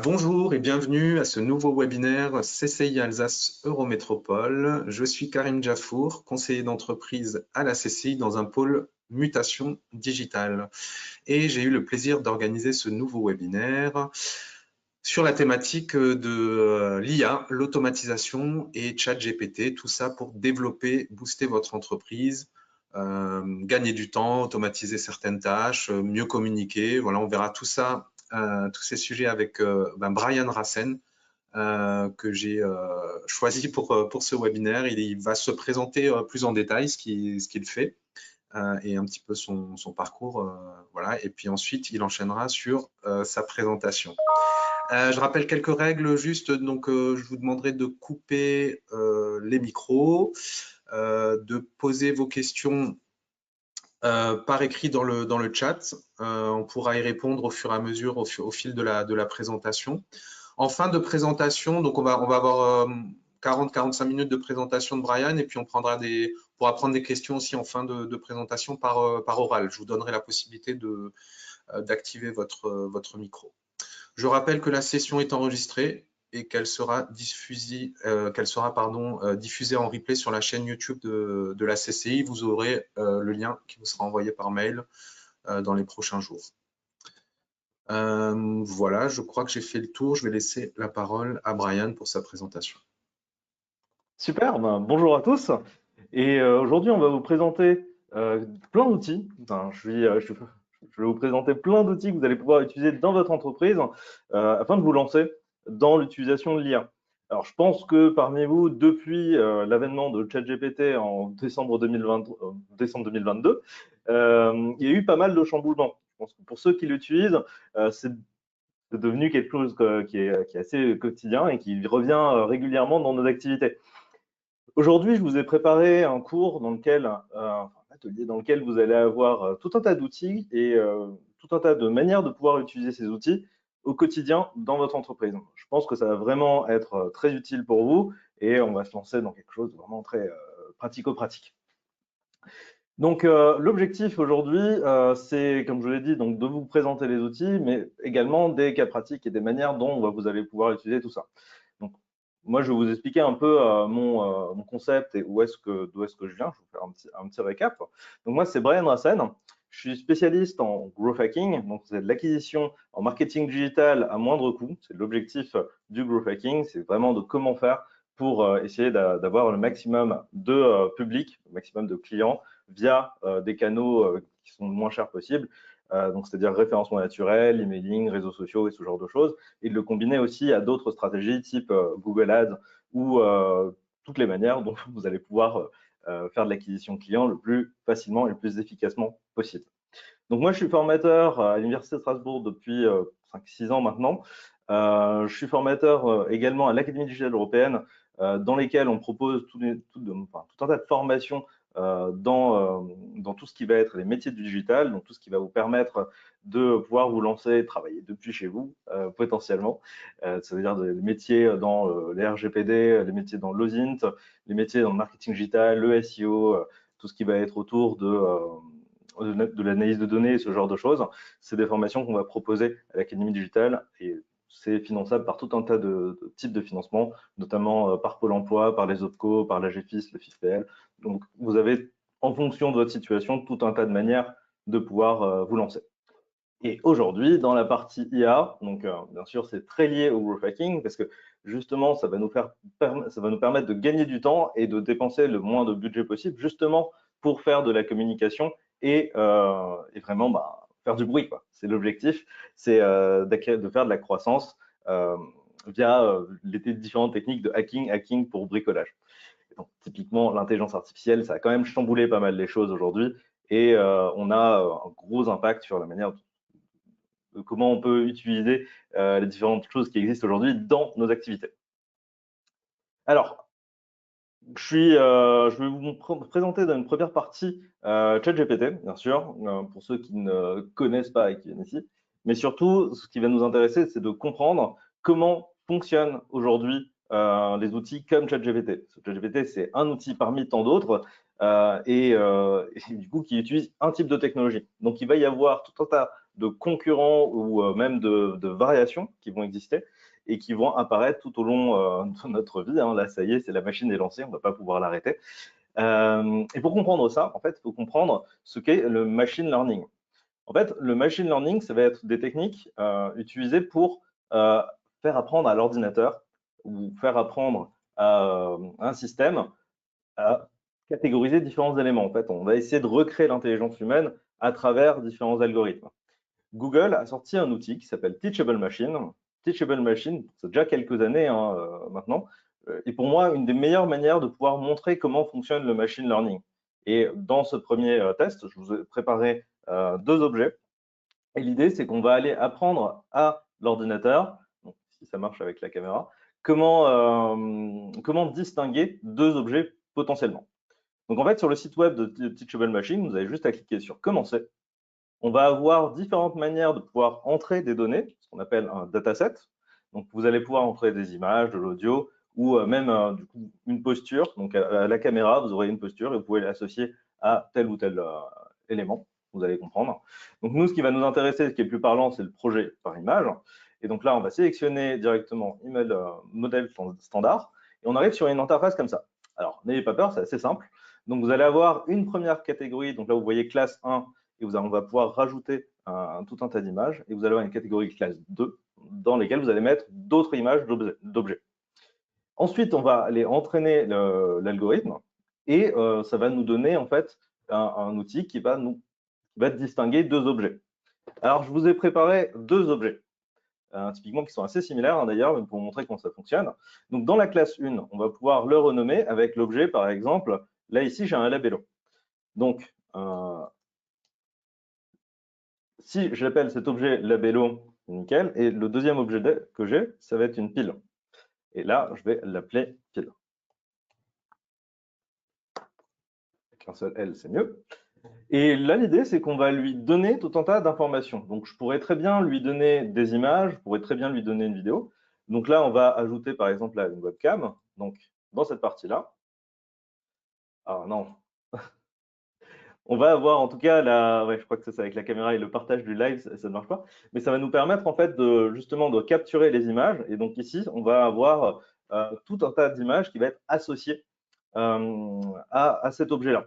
Bonjour et bienvenue à ce nouveau webinaire CCI Alsace Eurométropole. Je suis Karim Djafour, conseiller d'entreprise à la CCI dans un pôle mutation digitale. Et j'ai eu le plaisir d'organiser ce nouveau webinaire sur la thématique de l'IA, l'automatisation et ChatGPT, tout ça pour développer, booster votre entreprise, gagner du temps, automatiser certaines tâches, mieux communiquer. Voilà, on verra tout ça, tous ces sujets avec Brian Rassen, que j'ai choisi pour ce webinaire. Il va se présenter plus en détail ce qu'il fait et un petit peu son parcours. Voilà. Et puis ensuite, il enchaînera sur sa présentation. Je rappelle quelques règles juste, donc je vous demanderai de couper les micros, de poser vos questions par écrit dans le chat. On pourra y répondre au fur et à mesure, au fil de la présentation. En fin de présentation, donc on va avoir 40-45 minutes de présentation de Brian et puis on pourra prendre des questions aussi en fin de présentation par oral. Je vous donnerai la possibilité d'activer votre micro. Je rappelle que la session est enregistrée et qu'elle sera diffusée en replay sur la chaîne YouTube de la CCI. Vous aurez le lien qui vous sera envoyé par mail dans les prochains jours. Voilà, je crois que j'ai fait le tour. Je vais laisser la parole à Brian pour sa présentation. Super, bonjour à tous. Et aujourd'hui, on va vous présenter plein d'outils. Je vais vous présenter plein d'outils que vous allez pouvoir utiliser dans votre entreprise afin de vous lancer dans l'utilisation de l'IA. Alors, je pense que parmi vous, depuis l'avènement de ChatGPT en décembre 2022, il y a eu pas mal de chamboulements. Je pense que pour ceux qui l'utilisent, c'est devenu quelque chose qui est assez quotidien et qui revient régulièrement dans nos activités. Aujourd'hui, je vous ai préparé un cours un atelier dans lequel vous allez avoir tout un tas d'outils et tout un tas de manières de pouvoir utiliser ces outils au quotidien dans votre entreprise. Je pense que ça va vraiment être très utile pour vous et on va se lancer dans quelque chose de vraiment très pratico-pratique. Donc, l'objectif aujourd'hui, c'est, comme je l'ai dit, donc, de vous présenter les outils, mais également des cas pratiques et des manières dont vous allez pouvoir utiliser tout ça. Donc, moi, je vais vous expliquer un peu mon concept et d'où est-ce que je viens. Je vais vous faire un petit récap. Donc, moi, c'est Brian Rassen. Je suis spécialiste en growth hacking, donc c'est de l'acquisition en marketing digital à moindre coût. C'est l'objectif du growth hacking, c'est vraiment de comment faire pour essayer d'avoir le maximum de public, le maximum de clients via des canaux qui sont le moins chers possible. Donc, c'est-à-dire référencement naturel, emailing, réseaux sociaux et ce genre de choses, et de le combiner aussi à d'autres stratégies type Google Ads ou toutes les manières dont vous allez pouvoir faire de l'acquisition client le plus facilement et le plus efficacement possible. Donc, moi, je suis formateur à l'Université de Strasbourg depuis 5-6 ans maintenant. Je suis formateur également à l'Académie digitale européenne, dans lesquelles on propose tout un tas de formations dans tout ce qui va être les métiers du digital, donc tout ce qui va vous permettre de pouvoir vous lancer, travailler depuis chez vous potentiellement. Ça veut dire des métiers dans les RGPD, les métiers dans l'OSINT, les métiers dans le marketing digital, le SEO, tout ce qui va être autour de l'analyse de données, ce genre de choses. C'est des formations qu'on va proposer à l'Académie digitale et c'est finançable par tout un tas de types de financement, notamment par Pôle emploi, par les OPCO, par la GFIS, le FIFPL. Donc, vous avez, en fonction de votre situation, tout un tas de manières de pouvoir vous lancer. Et aujourd'hui, dans la partie IA, donc bien sûr, c'est très lié au growth hacking parce que justement, ça va nous permettre de gagner du temps et de dépenser le moins de budget possible, justement pour faire de la communication et vraiment faire du bruit, quoi. C'est l'objectif, c'est de faire de la croissance via les différentes techniques de hacking pour bricolage. Et donc, typiquement, l'intelligence artificielle, ça a quand même chamboulé pas mal les choses aujourd'hui et on a un gros impact sur la manière de comment on peut utiliser les différentes choses qui existent aujourd'hui dans nos activités. Alors, je vais vous présenter dans une première partie ChatGPT, bien sûr, pour ceux qui ne connaissent pas et qui viennent ici. Mais surtout, ce qui va nous intéresser, c'est de comprendre comment fonctionnent aujourd'hui les outils comme ChatGPT. ChatGPT, c'est un outil parmi tant d'autres. et du coup qui utilisent un type de technologie. Donc il va y avoir tout un tas de concurrents ou même de variations qui vont exister et qui vont apparaître tout au long de notre vie. Hein. Là, ça y est, c'est la machine est lancée, on ne va pas pouvoir l'arrêter. Et pour comprendre ça, en fait, il faut comprendre ce qu'est le machine learning. En fait, le machine learning, ça va être des techniques utilisées pour faire apprendre à l'ordinateur ou faire apprendre à un système à catégoriser différents éléments. En fait, on va essayer de recréer l'intelligence humaine à travers différents algorithmes. Google a sorti un outil qui s'appelle Teachable Machine. Teachable Machine, c'est déjà quelques années maintenant, et pour moi, une des meilleures manières de pouvoir montrer comment fonctionne le machine learning. Et dans ce premier test, je vous ai préparé deux objets. Et l'idée, c'est qu'on va aller apprendre à l'ordinateur, si ça marche avec la caméra, comment distinguer deux objets potentiellement. Donc en fait, sur le site web de Teachable Machine, vous avez juste à cliquer sur Commencer. On va avoir différentes manières de pouvoir entrer des données, ce qu'on appelle un dataset. Donc vous allez pouvoir entrer des images, de l'audio ou même du coup, une posture. Donc à la caméra, vous aurez une posture et vous pouvez l'associer à tel ou tel élément. Vous allez comprendre. Donc nous, ce qui va nous intéresser, ce qui est le plus parlant, c'est le projet par image. Et donc là, on va sélectionner directement email modèle standard et on arrive sur une interface comme ça. Alors, n'ayez pas peur, c'est assez simple. Donc vous allez avoir une première catégorie. Donc là, vous voyez classe 1 et on va pouvoir rajouter tout un tas d'images et vous allez avoir une catégorie classe 2 dans lesquelles vous allez mettre d'autres images d'objets. Ensuite, on va aller entraîner l'algorithme et ça va nous donner en fait un outil qui va distinguer deux objets. Alors, je vous ai préparé deux objets, typiquement qui sont assez similaires hein, d'ailleurs, pour vous montrer comment ça fonctionne. Donc, dans la classe 1, on va pouvoir le renommer avec l'objet, par exemple, là ici, j'ai un labello. Donc, si j'appelle cet objet labello, nickel, et le deuxième objet que j'ai, ça va être une pile. Et là, je vais l'appeler pile. Avec un seul L, c'est mieux. Et là, l'idée, c'est qu'on va lui donner tout un tas d'informations. Donc, je pourrais très bien lui donner des images, je pourrais très bien lui donner une vidéo. Donc là, on va ajouter, par exemple, là, une webcam. Donc, dans cette partie-là. Ah non. On va avoir en tout cas, ouais, je crois que c'est ça, avec la caméra et le partage du live, ça ne marche pas. Mais ça va nous permettre en fait justement de capturer les images. Et donc ici, on va avoir tout un tas d'images qui va être associé à cet objet-là.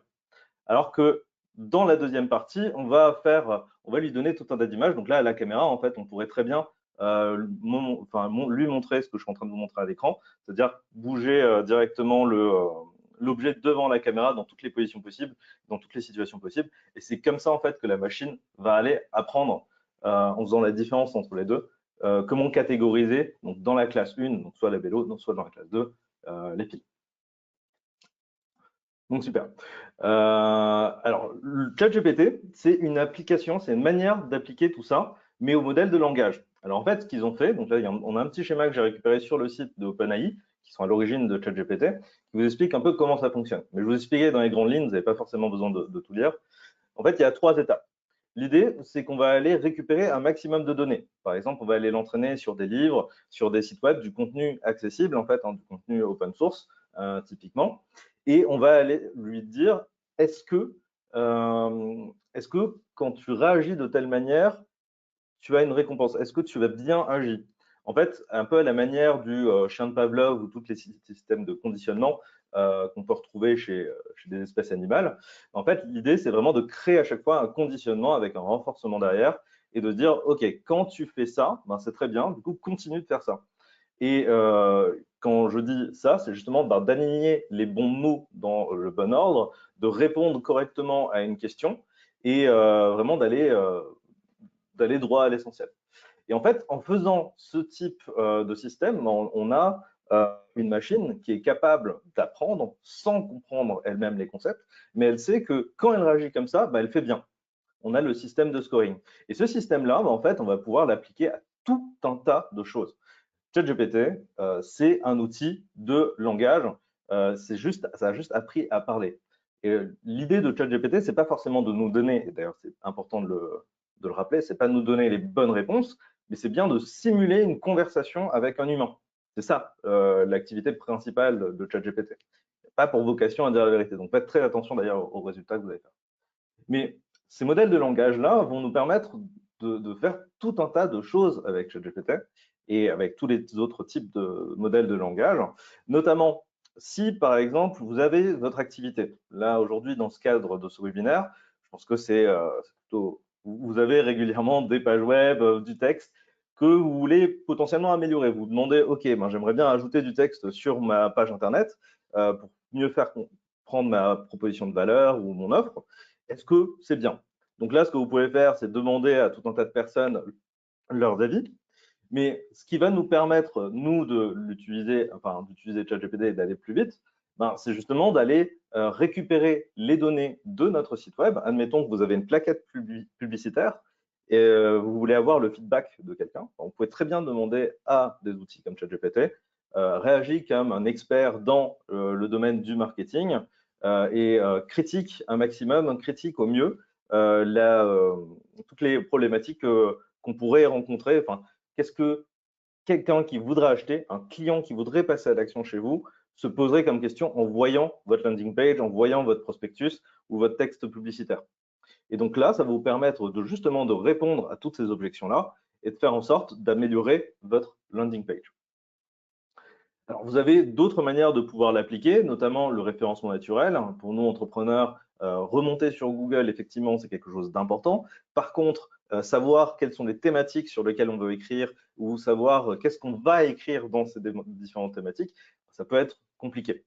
Alors que dans la deuxième partie, on va lui donner tout un tas d'images. Donc là, à la caméra, en fait, on pourrait très bien lui montrer ce que je suis en train de vous montrer à l'écran, c'est-à-dire bouger directement l'objet devant la caméra dans toutes les positions possibles, dans toutes les situations possibles. Et c'est comme ça, en fait, que la machine va aller apprendre, en faisant la différence entre les deux, comment catégoriser, donc dans la classe 1, donc soit la vélo, soit dans la classe 2, les piles. Donc super. Alors, le ChatGPT, c'est une application, c'est une manière d'appliquer tout ça, mais au modèle de langage. Alors en fait, ce qu'ils ont fait, donc là, on a un petit schéma que j'ai récupéré sur le site de OpenAI, qui sont à l'origine de ChatGPT, qui vous explique un peu comment ça fonctionne. Mais je vous expliquer dans les grandes lignes, vous n'avez pas forcément besoin de tout lire. En fait, il y a trois étapes. L'idée, c'est qu'on va aller récupérer un maximum de données. Par exemple, on va aller l'entraîner sur des livres, sur des sites web, du contenu accessible, en fait, du contenu open source, typiquement. Et on va aller lui dire, est-ce que quand tu réagis de telle manière, tu as une récompense? Est-ce que tu vas bien agir? En fait, un peu à la manière du chien de Pavlov ou tous les systèmes de conditionnement qu'on peut retrouver chez des espèces animales. En fait, l'idée, c'est vraiment de créer à chaque fois un conditionnement avec un renforcement derrière et de dire, OK, quand tu fais ça, ben, c'est très bien, du coup, continue de faire ça. Et quand je dis ça, c'est justement d'aligner les bons mots dans le bon ordre, de répondre correctement à une question et vraiment d'aller droit à l'essentiel. Et en fait, en faisant ce type de système, on a une machine qui est capable d'apprendre sans comprendre elle-même les concepts, mais elle sait que quand elle réagit comme ça, bah, elle fait bien. On a le système de scoring. Et ce système-là, bah, en fait, on va pouvoir l'appliquer à tout un tas de choses. ChatGPT, c'est un outil de langage. Ça a juste appris à parler. Et l'idée de ChatGPT, c'est pas forcément de nous donner, et d'ailleurs c'est important de le rappeler, c'est pas de nous donner les bonnes réponses, mais c'est bien de simuler une conversation avec un humain. C'est ça l'activité principale de ChatGPT. pas pour vocation à dire la vérité. Donc faites très attention d'ailleurs aux résultats que vous allez faire. Mais ces modèles de langage-là vont nous permettre de faire tout un tas de choses avec ChatGPT et avec tous les autres types de modèles de langage, notamment si, par exemple, vous avez votre activité. Là, aujourd'hui, dans ce cadre de ce webinaire, je pense que c'est plutôt… Vous avez régulièrement des pages web, du texte que vous voulez potentiellement améliorer. Vous demandez, OK, ben, j'aimerais bien ajouter du texte sur ma page Internet pour mieux faire comprendre ma proposition de valeur ou mon offre. Est-ce que c'est bien? Donc là, ce que vous pouvez faire, c'est demander à tout un tas de personnes leurs avis. Mais ce qui va nous permettre, nous, de l'utiliser, enfin, d'utiliser ChatGPT et d'aller plus vite, ben, c'est justement d'aller récupérer les données de notre site web. Admettons que vous avez une plaquette publicitaire et vous voulez avoir le feedback de quelqu'un. Vous pouvez très bien demander à des outils comme ChatGPT, réagit comme un expert dans le domaine du marketing et critique un maximum, critique au mieux toutes les problématiques qu'on pourrait rencontrer. Enfin, qu'est-ce que quelqu'un qui voudrait acheter, un client qui voudrait passer à l'action chez vous, se poserait comme question en voyant votre landing page, en voyant votre prospectus ou votre texte publicitaire. Et donc là, ça va vous permettre de justement de répondre à toutes ces objections-là et de faire en sorte d'améliorer votre landing page. Alors, vous avez d'autres manières de pouvoir l'appliquer, notamment le référencement naturel. Pour nous, entrepreneurs, remonter sur Google, effectivement, c'est quelque chose d'important. Par contre, savoir quelles sont les thématiques sur lesquelles on veut écrire ou savoir qu'est-ce qu'on va écrire dans ces différentes thématiques, ça peut être compliqué.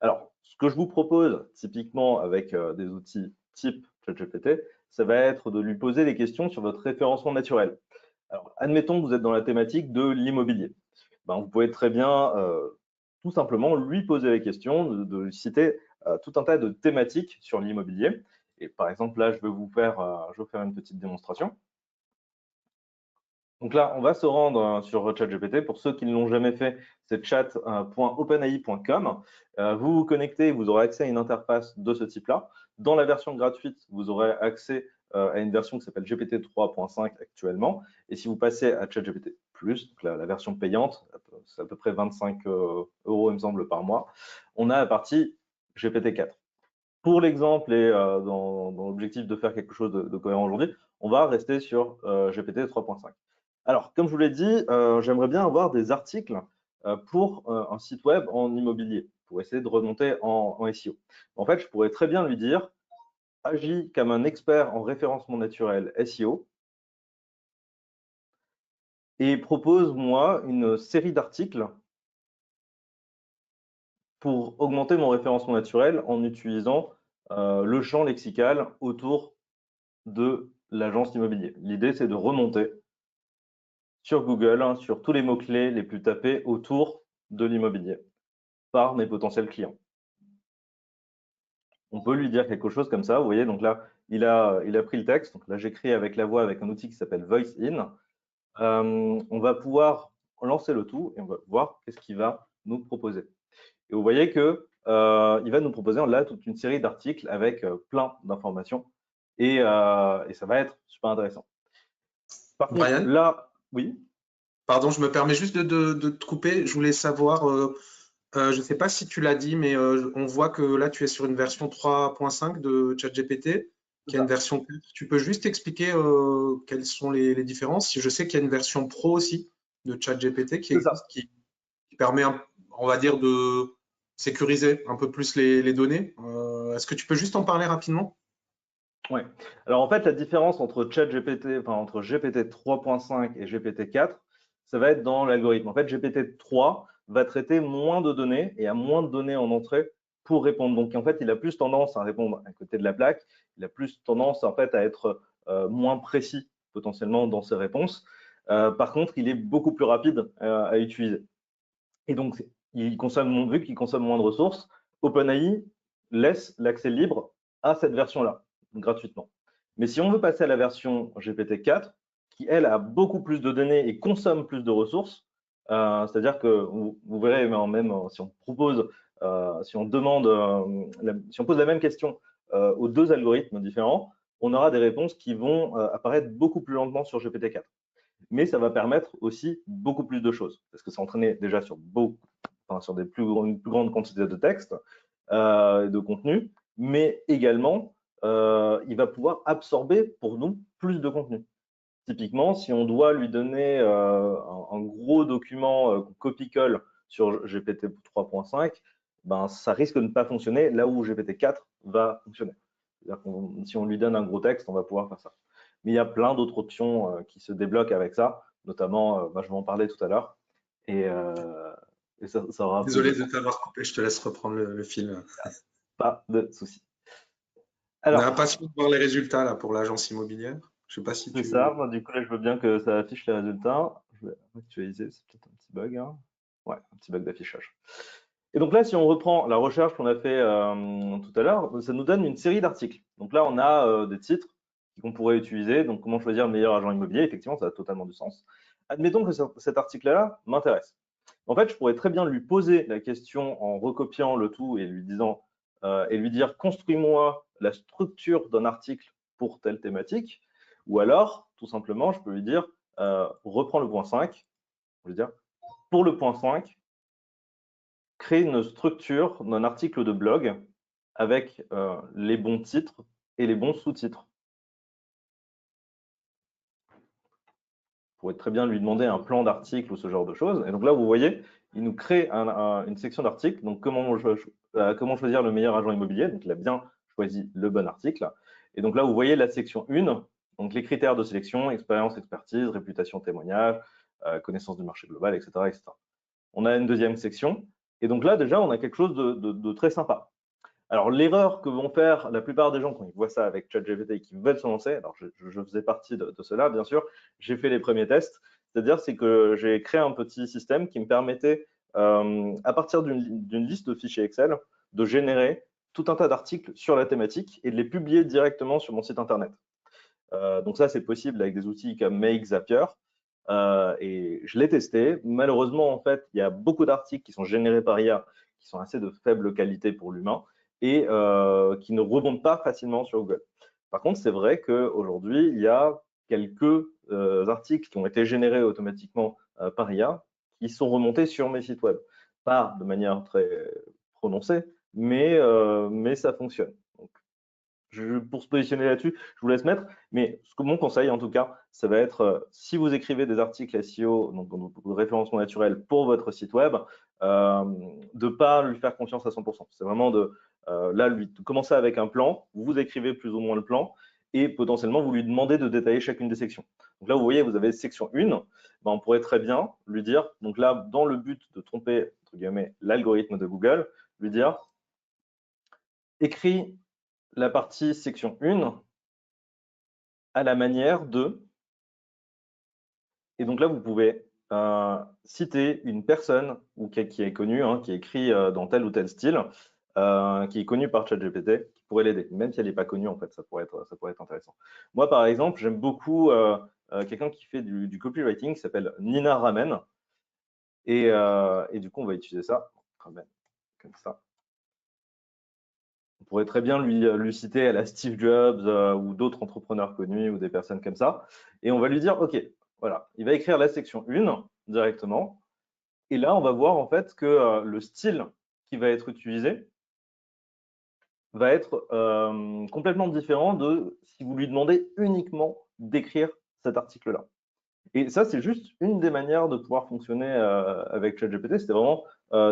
Alors, ce que je vous propose, typiquement avec des outils type ChatGPT, ça va être de lui poser des questions sur votre référencement naturel. Alors, admettons que vous êtes dans la thématique de l'immobilier. Ben, vous pouvez très bien tout simplement lui poser les questions, de citer tout un tas de thématiques sur l'immobilier. Et par exemple, là, je vais vous faire une petite démonstration. Donc là, on va se rendre sur ChatGPT. Pour ceux qui ne l'ont jamais fait, c'est chat.openai.com. Vous vous connectez, vous aurez accès à une interface de ce type-là. Dans la version gratuite, vous aurez accès à une version qui s'appelle GPT 3.5 actuellement. Et si vous passez à ChatGPT+, donc la version payante, c'est à peu près 25 €, il me semble, par mois, on a la partie GPT-4. Pour l'exemple et dans l'objectif de faire quelque chose de cohérent aujourd'hui, on va rester sur GPT 3.5. Alors, comme je vous l'ai dit, j'aimerais bien avoir des articles pour un site web en immobilier, pour essayer de remonter en SEO. En fait, je pourrais très bien lui dire, agis comme un expert en référencement naturel SEO et propose-moi une série d'articles pour augmenter mon référencement naturel en utilisant le champ lexical autour de l'agence immobilier. L'idée, c'est de remonter sur Google, hein, sur tous les mots-clés les plus tapés autour de l'immobilier par mes potentiels clients. On peut lui dire quelque chose comme ça, vous voyez, donc là, il a pris le texte, donc là, j'écris avec la voix avec un outil qui s'appelle VoiceIn. On va pouvoir lancer le tout et on va voir qu'est-ce qu'il va nous proposer. Et vous voyez que il va nous proposer là toute une série d'articles avec plein d'informations et ça va être super intéressant. Par contre, Brian, là, oui. pardon, je me permets juste de te couper. Je voulais savoir, je ne sais pas si tu l'as dit, mais on voit que là, tu es sur une version 3.5 de ChatGPT, qui a une version 4. Tu peux juste expliquer quelles sont les différences? Je sais qu'il y a une version pro aussi de ChatGPT qui C'est ça. existe, qui permet, on va dire, de sécuriser un peu plus les données. Est-ce que tu peux juste en parler rapidement? Ouais. Alors en fait, la différence entre ChatGPT, enfin entre GPT 3.5 et GPT 4, ça va être dans l'algorithme. En fait, GPT 3 va traiter moins de données et a moins de données en entrée pour répondre. Donc en fait, il a plus tendance à répondre à côté de la plaque. Il a plus tendance en fait à être moins précis potentiellement dans ses réponses. Par contre, il est beaucoup plus rapide à utiliser. Et donc, vu qu'il consomme moins de ressources, OpenAI laisse l'accès libre à cette version-là, gratuitement. Mais si on veut passer à la version GPT-4, qui elle a beaucoup plus de données et consomme plus de ressources, c'est-à-dire que vous verrez même si on propose, si on demande, si on pose la même question aux deux algorithmes différents, on aura des réponses qui vont apparaître beaucoup plus lentement sur GPT-4. Mais ça va permettre aussi beaucoup plus de choses, parce que c'est entraîné déjà sur une plus grande quantité de texte, de contenu, mais également, il va pouvoir absorber pour nous plus de contenu. Typiquement, si on doit lui donner un gros document qu'on copie-colle sur GPT 3.5, ben, ça risque de ne pas fonctionner là où GPT 4 va fonctionner. C'est-à-dire que si on lui donne un gros texte, on va pouvoir faire ça. Mais il y a plein d'autres options qui se débloquent avec ça, notamment, je vais en parler tout à l'heure, et ça aura plus Désolé de de sens. t'avoir coupé, je te laisse reprendre le fil. Pas de souci. On est Alors, impatient de voir les résultats là pour l'agence immobilière. Je sais pas si c'est tu… ça. Moi, du coup, là, je veux bien que ça affiche les résultats. Je vais actualiser, c'est peut-être un petit bug, hein. Ouais, un petit bug d'affichage. Et donc là, si on reprend la recherche qu'on a fait tout à l'heure, ça nous donne une série d'articles. Donc là, on a des titres qu'on pourrait utiliser. Donc, comment choisir le meilleur agent immobilier? Effectivement, ça a totalement du sens. Admettons que cet article-là m'intéresse. En fait, je pourrais très bien lui poser la question en recopiant le tout et lui disant et lui dire construis-moi la structure d'un article pour telle thématique. Ou alors, tout simplement, je peux lui dire reprends le point 5. Je veux dire pour le point 5, créer une structure d'un article de blog avec les bons titres et les bons sous-titres. Vous pourrez très bien lui demander un plan d'article ou ce genre de choses. Et donc là, vous voyez, il nous crée une section d'articles. Donc, comment choisir le meilleur agent immobilier. Donc, il a bien choisi le bon article. Et donc là, vous voyez la section 1, donc les critères de sélection, expérience, expertise, réputation, témoignage, connaissance du marché global, etc., etc. On a une deuxième section. Et donc là, déjà, on a quelque chose de très sympa. Alors, l'erreur que vont faire la plupart des gens quand ils voient ça avec ChatGPT et qui veulent se lancer, alors je faisais partie de cela, bien sûr, j'ai fait les premiers tests, c'est-à-dire c'est que j'ai créé un petit système qui me permettait, à partir d'une liste de fichiers Excel, de générer tout un tas d'articles sur la thématique et de les publier directement sur mon site internet. Donc ça, c'est possible avec des outils comme Make, Zapier. Et je l'ai testé. Malheureusement, en fait, il y a beaucoup d'articles qui sont générés par IA qui sont assez de faible qualité pour l'humain et qui ne rebondent pas facilement sur Google. Par contre, c'est vrai qu'aujourd'hui, il y a quelques articles qui ont été générés automatiquement par IA qui sont remontés sur mes sites web. Pas de manière très prononcée, mais ça fonctionne. Donc, pour se positionner là-dessus, je vous laisse mettre, mais mon conseil en tout cas, ça va être si vous écrivez des articles SEO, donc de référencement naturel pour votre site web, de ne pas lui faire confiance à 100%. C'est vraiment de commencer avec un plan, vous écrivez plus ou moins le plan et potentiellement vous lui demandez de détailler chacune des sections. Donc là, vous voyez, vous avez section 1, ben, on pourrait très bien lui dire, donc là, dans le but de tromper, entre guillemets, l'algorithme de Google, lui dire écris la partie section 1 à la manière de, et donc là vous pouvez citer une personne ou qui est connue, hein, qui écrit dans tel ou tel style, qui est connue par ChatGPT, qui pourrait l'aider, même si elle n'est pas connue en fait, ça pourrait être intéressant. Moi par exemple, j'aime beaucoup quelqu'un qui fait du copywriting qui s'appelle Nina Ramen, et du coup on va utiliser ça, Ramen, comme ça. On pourrait très bien lui citer à la Steve Jobs ou d'autres entrepreneurs connus ou des personnes comme ça. Et on va lui dire, OK, voilà, il va écrire la section 1 directement. Et là, on va voir en fait que le style qui va être utilisé va être complètement différent de si vous lui demandez uniquement d'écrire cet article-là. Et ça, c'est juste une des manières de pouvoir fonctionner avec ChatGPT. C'était vraiment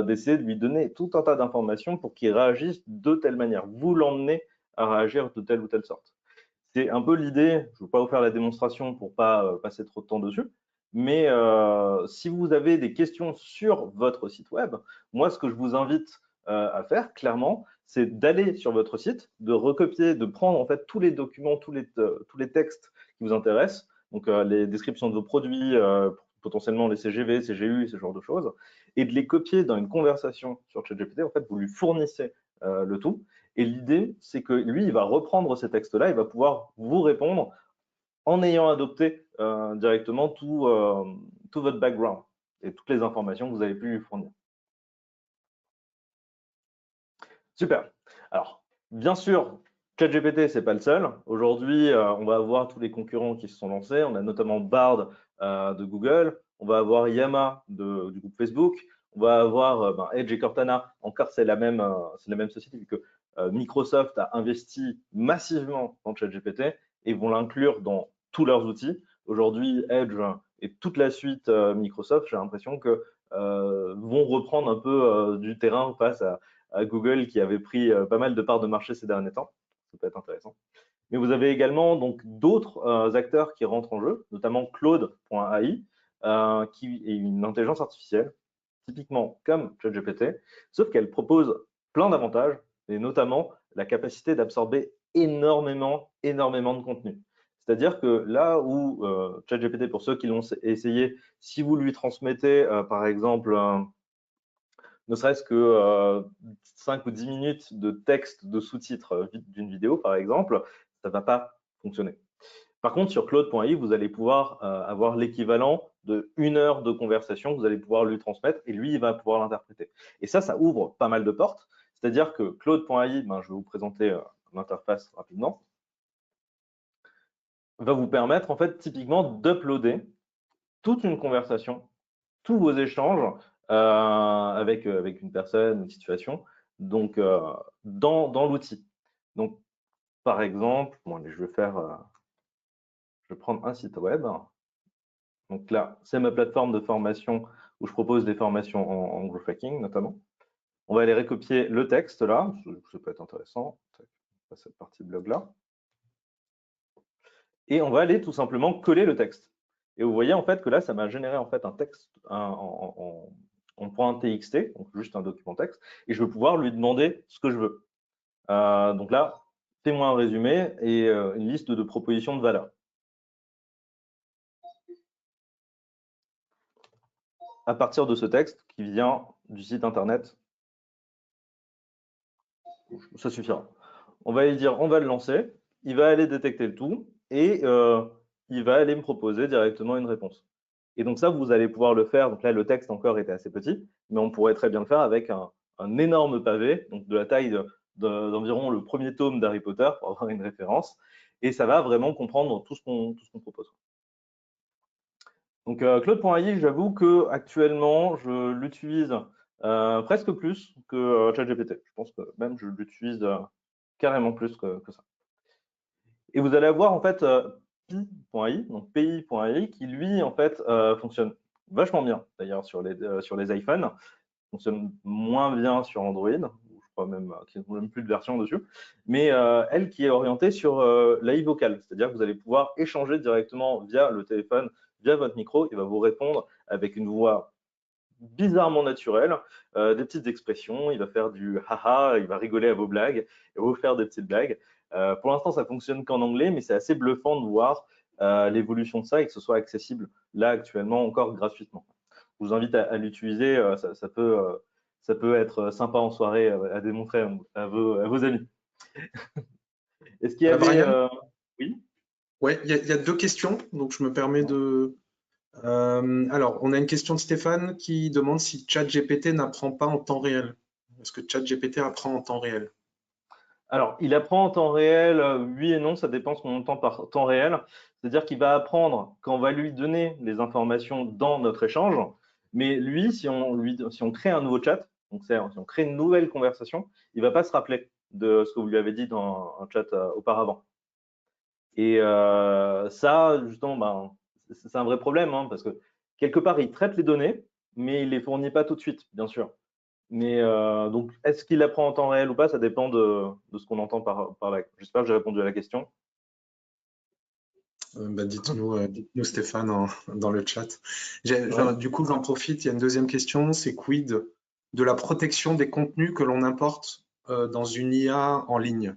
d'essayer de lui donner tout un tas d'informations pour qu'il réagisse de telle manière. Vous l'emmenez à réagir de telle ou telle sorte. C'est un peu l'idée, je ne vais pas vous faire la démonstration pour ne pas passer trop de temps dessus, mais si vous avez des questions sur votre site web, moi, ce que je vous invite à faire, clairement, c'est d'aller sur votre site, de recopier, de prendre en fait tous les documents, tous les textes qui vous intéressent, donc les descriptions de vos produits, potentiellement les CGV, CGU, ce genre de choses, et de les copier dans une conversation sur ChatGPT. En fait, vous lui fournissez le tout. Et l'idée, c'est que lui, il va reprendre ces textes-là, il va pouvoir vous répondre en ayant adopté directement tout votre background et toutes les informations que vous avez pu lui fournir. Super. Alors, bien sûr, ChatGPT, ce n'est pas le seul. Aujourd'hui, on va avoir tous les concurrents qui se sont lancés. On a notamment Bard de Google. On va avoir Llama du groupe Facebook. on va avoir Edge et Cortana. Encore, c'est la même société, vu que Microsoft a investi massivement dans ChatGPT et vont l'inclure dans tous leurs outils. Aujourd'hui, Edge et toute la suite Microsoft, j'ai l'impression que vont reprendre un peu du terrain face à Google qui avait pris pas mal de parts de marché ces derniers temps. Ça peut être intéressant. Mais vous avez également donc d'autres acteurs qui rentrent en jeu, notamment Claude.ai, qui est une intelligence artificielle, typiquement comme ChatGPT, sauf qu'elle propose plein d'avantages, et notamment la capacité d'absorber énormément de contenu. C'est-à-dire que là où ChatGPT, pour ceux qui l'ont essayé, si vous lui transmettez par exemple ne serait-ce que 5 ou 10 minutes de texte de sous-titres d'une vidéo, par exemple, ça ne va pas fonctionner. Par contre, sur Claude.ai, vous allez pouvoir avoir l'équivalent de 1 heure de conversation que vous allez pouvoir lui transmettre et lui, il va pouvoir l'interpréter. Et ça ouvre pas mal de portes. C'est-à-dire que Claude.ai, je vais vous présenter l'interface rapidement, va vous permettre en fait typiquement d'uploader toute une conversation, tous vos échanges avec une personne, une situation, donc dans l'outil. Donc, par exemple, bon, allez, je vais prendre un site web. Donc là, c'est ma plateforme de formation où je propose des formations en growth hacking notamment. On va aller recopier le texte là, ça peut être intéressant, cette partie blog là. Et on va aller tout simplement coller le texte. Et vous voyez en fait que là, ça m'a généré en fait un texte en .txt, donc juste un document texte, et je vais pouvoir lui demander ce que je veux. Donc là, fais-moi un résumé et une liste de propositions de valeurs. À partir de ce texte qui vient du site internet, ça suffira. On va lui dire, on va le lancer, il va aller détecter le tout et il va aller me proposer directement une réponse. Et donc ça, vous allez pouvoir le faire. Donc là, le texte encore était assez petit, mais on pourrait très bien le faire avec un énorme pavé, donc de la taille d'environ le premier tome d'Harry Potter, pour avoir une référence. Et ça va vraiment comprendre tout ce qu'on propose. Donc Claude.ai, j'avoue que actuellement, je l'utilise presque plus que ChatGPT. Je pense que même je l'utilise carrément plus que ça. Et vous allez avoir en fait pi.ai, donc pi.ai, qui lui en fait fonctionne vachement bien d'ailleurs sur les iPhones, fonctionne moins bien sur Android, je crois même qu'ils n'ont même plus de version dessus, mais elle qui est orientée sur l'AI vocal, c'est-à-dire que vous allez pouvoir échanger directement via le téléphone, via votre micro, il va vous répondre avec une voix bizarrement naturelle, des petites expressions, il va faire du haha, il va rigoler à vos blagues, et vous faire des petites blagues. Pour l'instant, ça fonctionne qu'en anglais, mais c'est assez bluffant de voir l'évolution de ça et que ce soit accessible là actuellement encore gratuitement. Je vous invite à l'utiliser, ça peut être sympa en soirée à démontrer à vos amis. Est-ce qu'il y avait… Brian, Oui. ouais, il y a deux questions, donc je me permets de. Alors, on a une question de Stéphane qui demande si ChatGPT n'apprend pas en temps réel. Est-ce que ChatGPT apprend en temps réel? Alors, il apprend en temps réel, oui et non, ça dépend ce qu'on entend par temps réel. C'est-à-dire qu'il va apprendre quand on va lui donner les informations dans notre échange, mais lui, si on crée un nouveau chat, donc si on crée une nouvelle conversation, il ne va pas se rappeler de ce que vous lui avez dit dans un chat auparavant. Et ça, justement, c'est un vrai problème, hein, parce que quelque part, il traite les données, mais il ne les fournit pas tout de suite, bien sûr. Mais donc, est-ce qu'il apprend en temps réel ou pas? Ça dépend de ce qu'on entend par là. J'espère que j'ai répondu à la question. Dites-nous Stéphane dans le chat. Ouais. Du coup, j'en profite, il y a une deuxième question, c'est quid de la protection des contenus que l'on importe dans une IA en ligne?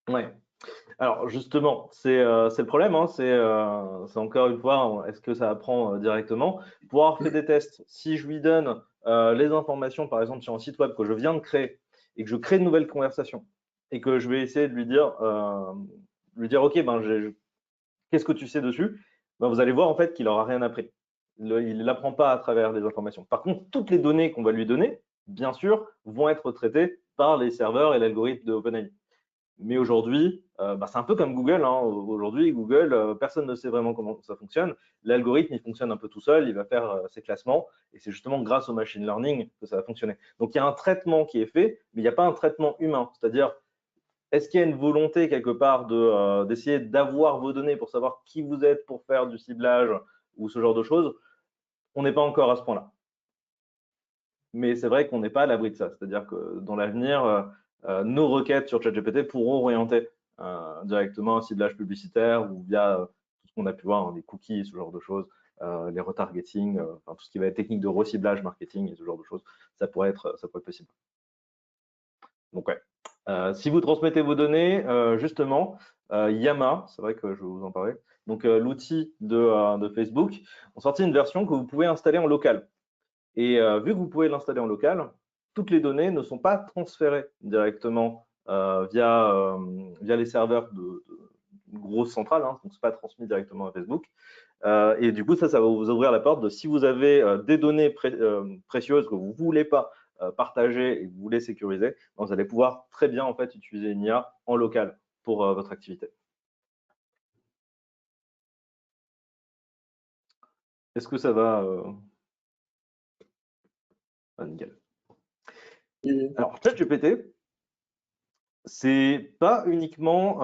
Ouais. Alors justement, c'est le problème, hein, c'est encore une fois, est-ce que ça apprend directement? Pour avoir fait des tests, si je lui donne les informations, par exemple, sur un site web que je viens de créer et que je crée une nouvelle conversation et que je vais essayer de lui dire, OK, qu'est-ce que tu sais dessus? Vous allez voir en fait qu'il n'aura rien appris. Il ne l'apprend pas à travers les informations. Par contre, toutes les données qu'on va lui donner, bien sûr, vont être traitées par les serveurs et l'algorithme de OpenAI. Mais aujourd'hui, c'est un peu comme Google, hein. Aujourd'hui, Google, personne ne sait vraiment comment ça fonctionne. L'algorithme, il fonctionne un peu tout seul, il va faire ses classements, et c'est justement grâce au machine learning que ça va fonctionner. Donc, il y a un traitement qui est fait, mais il n'y a pas un traitement humain. C'est-à-dire, est-ce qu'il y a une volonté quelque part d'essayer d'avoir vos données pour savoir qui vous êtes pour faire du ciblage ou ce genre de choses? On n'est pas encore à ce point-là. Mais c'est vrai qu'on n'est pas à l'abri de ça. C'est-à-dire que dans l'avenir, nos requêtes sur ChatGPT pourront orienter directement un ciblage publicitaire ou via tout ce qu'on a pu voir, hein, les cookies, ce genre de choses, les retargeting, enfin, tout ce qui va être technique de reciblage, marketing et ce genre de choses, ça pourrait être possible. Donc ouais. Si vous transmettez vos données, justement, Yama, c'est vrai que je vais vous en parler, donc l'outil de Facebook, ont sorti une version que vous pouvez installer en local. Et vu que vous pouvez l'installer en local, toutes les données ne sont pas transférées directement via les serveurs de grosses centrales, hein, donc c'est pas transmis directement à Facebook. Et du coup, ça va vous ouvrir la porte de si vous avez des données précieuses que vous ne voulez pas partager et que vous voulez sécuriser, vous allez pouvoir très bien en fait utiliser une IA en local pour votre activité. Est-ce que ça va nickel. Alors, ChatGPT, c'est pas uniquement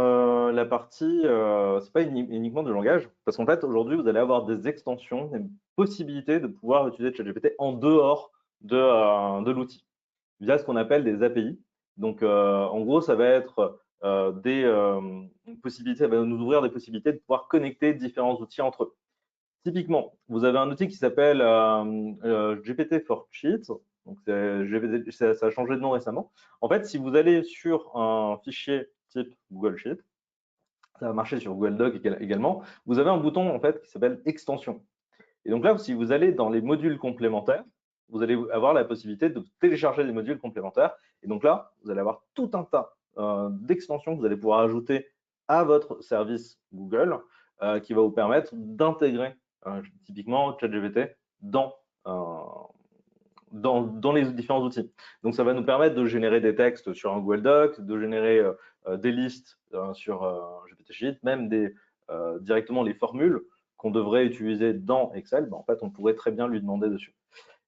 la partie, c'est pas uniquement du langage, parce qu'en fait aujourd'hui vous allez avoir des extensions, des possibilités de pouvoir utiliser ChatGPT en dehors de l'outil, via ce qu'on appelle des API. Donc en gros ça va être des possibilités, ça va nous ouvrir des possibilités de pouvoir connecter différents outils entre eux. Typiquement, vous avez un outil qui s'appelle GPT for Sheets. Donc, ça a changé de nom récemment. En fait, si vous allez sur un fichier type Google Sheet, ça va marcher sur Google Doc également, vous avez un bouton en fait qui s'appelle Extension. Et donc là, si vous allez dans les modules complémentaires, vous allez avoir la possibilité de télécharger des modules complémentaires. Et donc là, vous allez avoir tout un tas d'extensions que vous allez pouvoir ajouter à votre service Google qui va vous permettre d'intégrer typiquement ChatGPT dans les différents outils. Donc, ça va nous permettre de générer des textes sur un Google Doc, de générer des listes sur GPT Sheet, même directement les formules qu'on devrait utiliser dans Excel. En fait, on pourrait très bien lui demander dessus.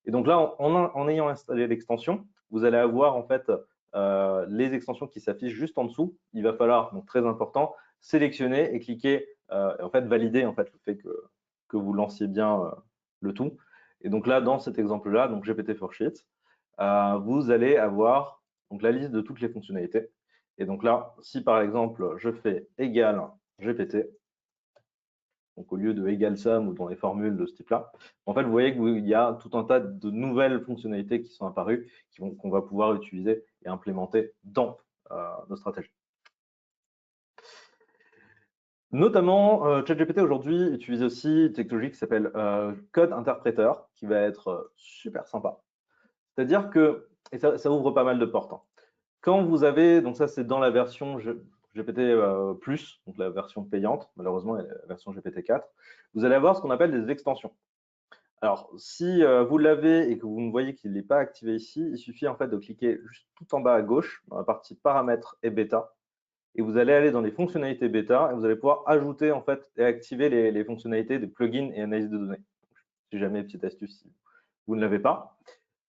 Et donc là, en ayant installé l'extension, vous allez avoir en fait les extensions qui s'affichent juste en dessous. Il va falloir, donc très important, sélectionner et cliquer, en fait valider en fait le fait que vous lanciez bien le tout. Et donc là, dans cet exemple-là, donc GPT for Sheets, vous allez avoir donc la liste de toutes les fonctionnalités. Et donc là, si par exemple je fais égal GPT, donc au lieu de égal somme ou dans les formules de ce type-là, en fait, vous voyez qu'il y a tout un tas de nouvelles fonctionnalités qui sont apparues, qu'on va pouvoir utiliser et implémenter dans nos stratégies. Notamment, ChatGPT aujourd'hui utilise aussi une technologie qui s'appelle Code Interpreter, qui va être super sympa. C'est-à-dire que, et ça ouvre pas mal de portes, hein. Quand vous avez, donc ça c'est dans la version GPT+, donc la version payante, malheureusement la version GPT-4, vous allez avoir ce qu'on appelle des extensions. Alors, si vous l'avez et que vous ne voyez qu'il n'est pas activé ici, il suffit en fait de cliquer juste tout en bas à gauche, dans la partie paramètres et bêta, et vous allez aller dans les fonctionnalités bêta et vous allez pouvoir ajouter en fait et activer les fonctionnalités de plugins et analyse de données. Si jamais, petite astuce, si vous ne l'avez pas.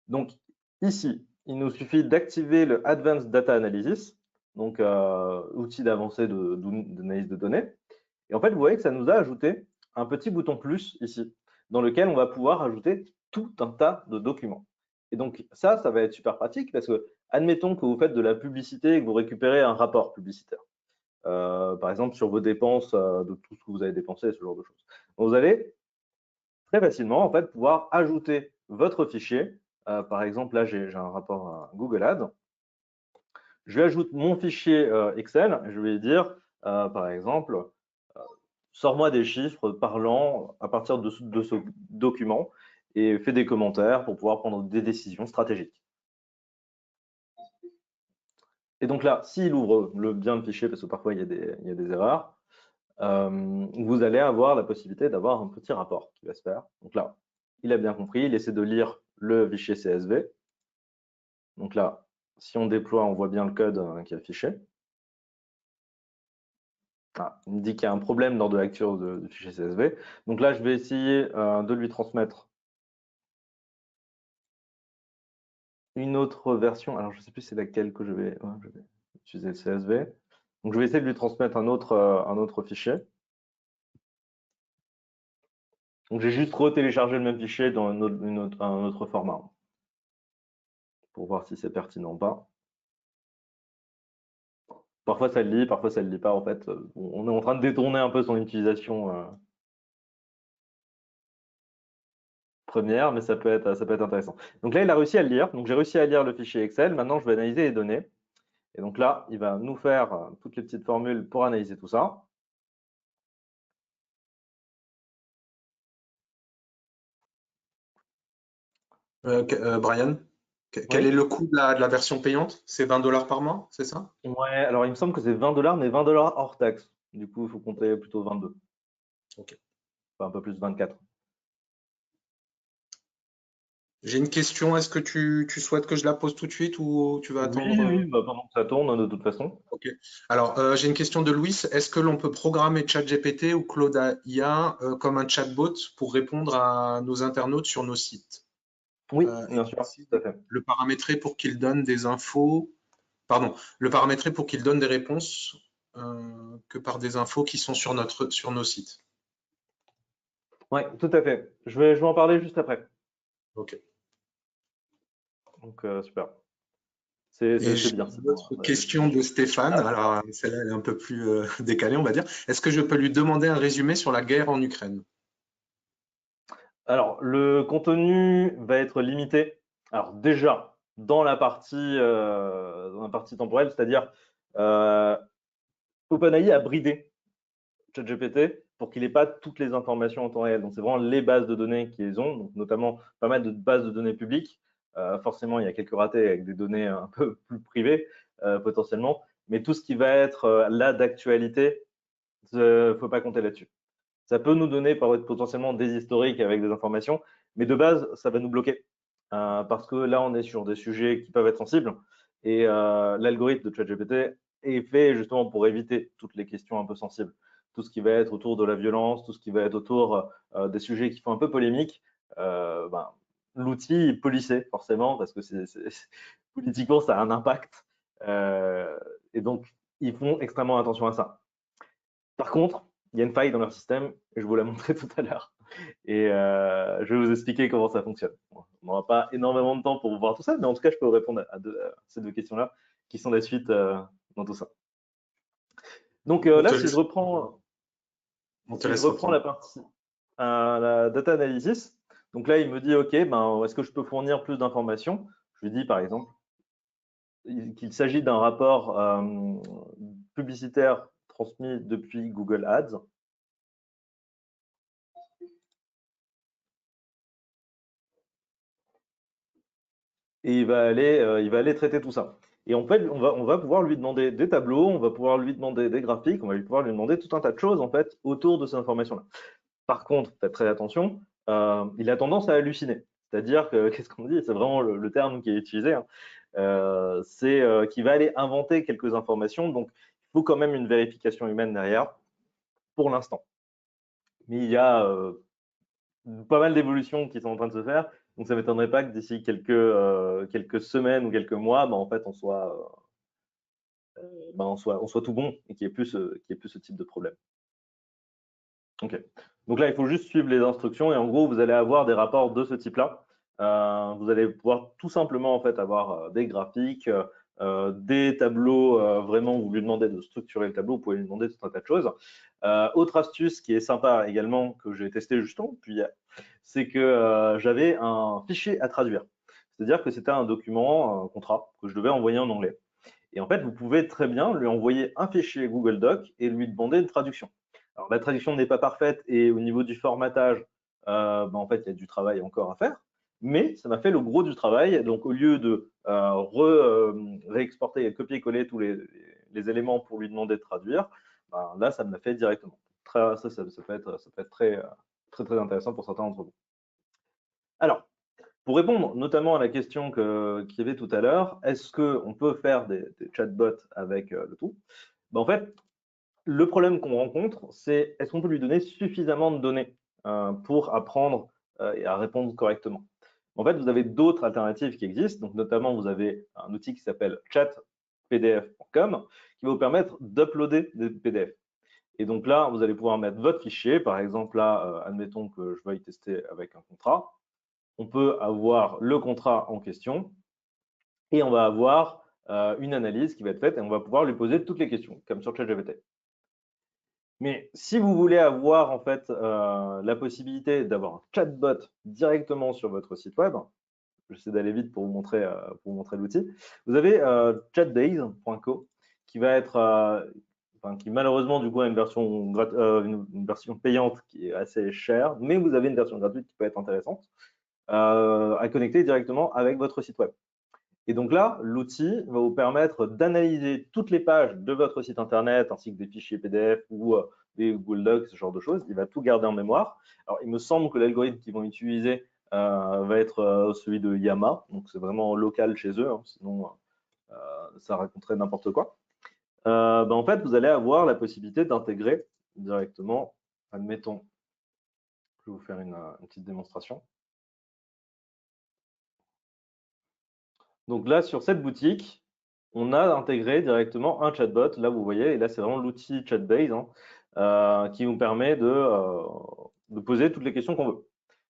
Donc ici, il nous suffit d'activer le Advanced Data Analysis, donc outil d'avancée d'analyse de données. Et en fait, vous voyez que ça nous a ajouté un petit bouton plus ici, dans lequel on va pouvoir ajouter tout un tas de documents. Et donc ça va être super pratique parce que, admettons que vous faites de la publicité et que vous récupérez un rapport publicitaire, par exemple sur vos dépenses, de tout ce que vous avez dépensé, ce genre de choses. Donc, vous allez très facilement en fait pouvoir ajouter votre fichier. Par exemple, là j'ai un rapport Google Ads. Je lui ajoute mon fichier Excel. Je vais dire, par exemple, sors-moi des chiffres parlant à partir de ce document et fais des commentaires pour pouvoir prendre des décisions stratégiques. Et donc là, s'il ouvre bien le fichier, parce que parfois il y a des erreurs, vous allez avoir la possibilité d'avoir un petit rapport qui va se faire. Donc là, il a bien compris, il essaie de lire le fichier CSV. Donc là, si on déploie, on voit bien le code qui est affiché. Ah, il me dit qu'il y a un problème lors de la lecture du fichier CSV. Donc là, je vais essayer de lui transmettre une autre version. Alors, je ne sais plus c'est laquelle que ouais, je vais utiliser le CSV. Donc, je vais essayer de lui transmettre un autre fichier. Donc, j'ai juste retéléchargé le même fichier dans un autre format pour voir si c'est pertinent ou pas. Parfois, ça le lit, parfois, ça ne le lit pas. En fait, on est en train de détourner un peu son utilisation première, mais ça peut être intéressant. Donc là, il a réussi à le lire. Donc, j'ai réussi à lire le fichier Excel. Maintenant, je vais analyser les données. Et donc là, il va nous faire toutes les petites formules pour analyser tout ça. Brian, quel est Oui. le coût de la version payante? C'est 20 $ par mois, c'est ça? Ouais, alors il me semble que c'est 20 $, mais 20 $ hors taxe. Du coup, il faut compter plutôt 22. Ok. Enfin, un peu plus 24. J'ai une question, est-ce que tu souhaites que je la pose tout de suite ou tu vas Oui, attendre? oui, bah, pendant que ça tourne, de toute façon. Ok. Alors, j'ai une question de Louis. Est-ce que l'on peut programmer ChatGPT ou Claude IA comme un chatbot pour répondre à nos internautes sur nos sites? Oui, Et bien sûr, aussi tout à fait. le paramétrer pour qu'il donne des infos, pardon, le paramétrer pour qu'il donne des réponses que par des infos qui sont sur nos sites. Oui, tout à fait. Je vais en parler juste après. Ok. Donc, super. C'est Et c'est j'ai bien. une autre question de Stéphane. Alors, celle-là, elle est un peu plus décalée, on va dire. Est-ce que je peux lui demander un résumé sur la guerre en Ukraine? Alors, le contenu va être limité. Alors, déjà, dans la partie temporelle, c'est-à-dire, euh, OpenAI a bridé ChatGPT pour qu'il n'ait pas toutes les informations en temps réel. Donc, c'est vraiment les bases de données qu'ils ont, donc notamment pas mal de bases de données publiques. Forcément, il y a quelques ratés avec des données un peu plus privées, potentiellement. Mais tout ce qui va être là d'actualité, il ne faut pas compter là-dessus. Ça peut nous donner potentiellement des historiques avec des informations, mais de base, ça va nous bloquer. Parce que là, on est sur des sujets qui peuvent être sensibles. Et l'algorithme de ChatGPT est fait justement pour éviter toutes les questions un peu sensibles. Tout ce qui va être autour de la violence, tout ce qui va être autour des sujets qui font un peu polémique, ben, l'outil est policé forcément, parce que politiquement, ça a un impact. Et donc, ils font extrêmement attention à ça. Par contre, il y a une faille dans leur système, et je vous la montrer tout à l'heure. Et je vais vous expliquer comment ça fonctionne. Bon, on n'aura pas énormément de temps pour vous voir tout ça, mais en tout cas, je peux vous répondre à ces deux questions-là, qui sont la suite dans tout ça. Donc On là, te laisse, on te si je laisse reprends reprendre. la partie la data analysis, donc là, il me dit, OK, ben, est-ce que je peux fournir plus d'informations? Je lui dis, par exemple, qu'il s'agit d'un rapport publicitaire transmis depuis Google Ads. Et il va aller traiter tout ça. Et en fait, on va pouvoir lui demander des tableaux, on va pouvoir lui demander des graphiques, on va pouvoir lui demander tout un tas de choses en fait autour de ces informations-là. Par contre, faites très attention, il a tendance à halluciner. C'est-à-dire que, qu'est-ce qu'on dit? C'est vraiment le terme qui est utilisé, hein. C'est qu'il va aller inventer quelques informations, donc il faut quand même une vérification humaine derrière pour l'instant. Mais il y a pas mal d'évolutions qui sont en train de se faire. Donc ça ne m'étonnerait pas que d'ici quelques semaines ou quelques mois, ben, en fait, on soit tout bon et qu'il n'y ait, qu'il y ait plus ce type de problème. Ok. Donc là, il faut juste suivre les instructions et en gros, vous allez avoir des rapports de ce type-là. Vous allez pouvoir tout simplement en fait avoir des graphiques, des tableaux. Vraiment, vous lui demandez de structurer le tableau. Vous pouvez lui demander tout un tas de choses. Autre astuce qui est sympa également que j'ai testé justement, puis c'est que j'avais un fichier à traduire. C'est-à-dire que c'était un document, un contrat que je devais envoyer en anglais. Et en fait, vous pouvez très bien lui envoyer un fichier Google Doc et lui demander une traduction. Alors, la traduction n'est pas parfaite et au niveau du formatage, en fait, il y a du travail encore à faire. Mais ça m'a fait le gros du travail. Donc, au lieu de réexporter et copier-coller tous les éléments pour lui demander de traduire, ben, là, ça me l'a fait directement. Ça peut être très intéressant pour certains d'entre vous. Alors, pour répondre notamment à la question qu'il y avait tout à l'heure, est-ce qu'on peut faire des chatbots avec le tout? Ben, en fait, Le problème qu'on rencontre, c'est est-ce qu'on peut lui donner suffisamment de données pour apprendre et à répondre correctement. En fait, vous avez d'autres alternatives qui existent. Donc, notamment, vous avez un outil qui s'appelle chatpdf.com qui va vous permettre d'uploader des PDF. Et donc là, vous allez pouvoir mettre votre fichier. Par exemple, là, admettons que je veuille tester avec un contrat. On peut avoir le contrat en question et on va avoir une analyse qui va être faite et on va pouvoir lui poser toutes les questions, comme sur ChatGPT. Mais si vous voulez avoir en fait la possibilité d'avoir un chatbot directement sur votre site web, j'essaie d'aller vite pour vous montrer l'outil. Vous avez chatbase.co qui va être, qui malheureusement du coup a une version, une version payante qui est assez chère, mais vous avez une version gratuite qui peut être intéressante à connecter directement avec votre site web. Et donc là, l'outil va vous permettre d'analyser toutes les pages de votre site internet ainsi que des fichiers PDF ou des Google Docs, ce genre de choses. Il va tout garder en mémoire. Alors, il me semble que l'algorithme qu'ils vont utiliser va être celui de Yama, donc c'est vraiment local chez eux, hein, sinon ça raconterait n'importe quoi. En fait, vous allez avoir la possibilité d'intégrer directement, admettons, je vais vous faire une petite démonstration. Donc là, sur cette boutique, on a intégré directement un chatbot. Là, vous voyez, et là, c'est vraiment l'outil Chatbase qui nous permet de poser toutes les questions qu'on veut.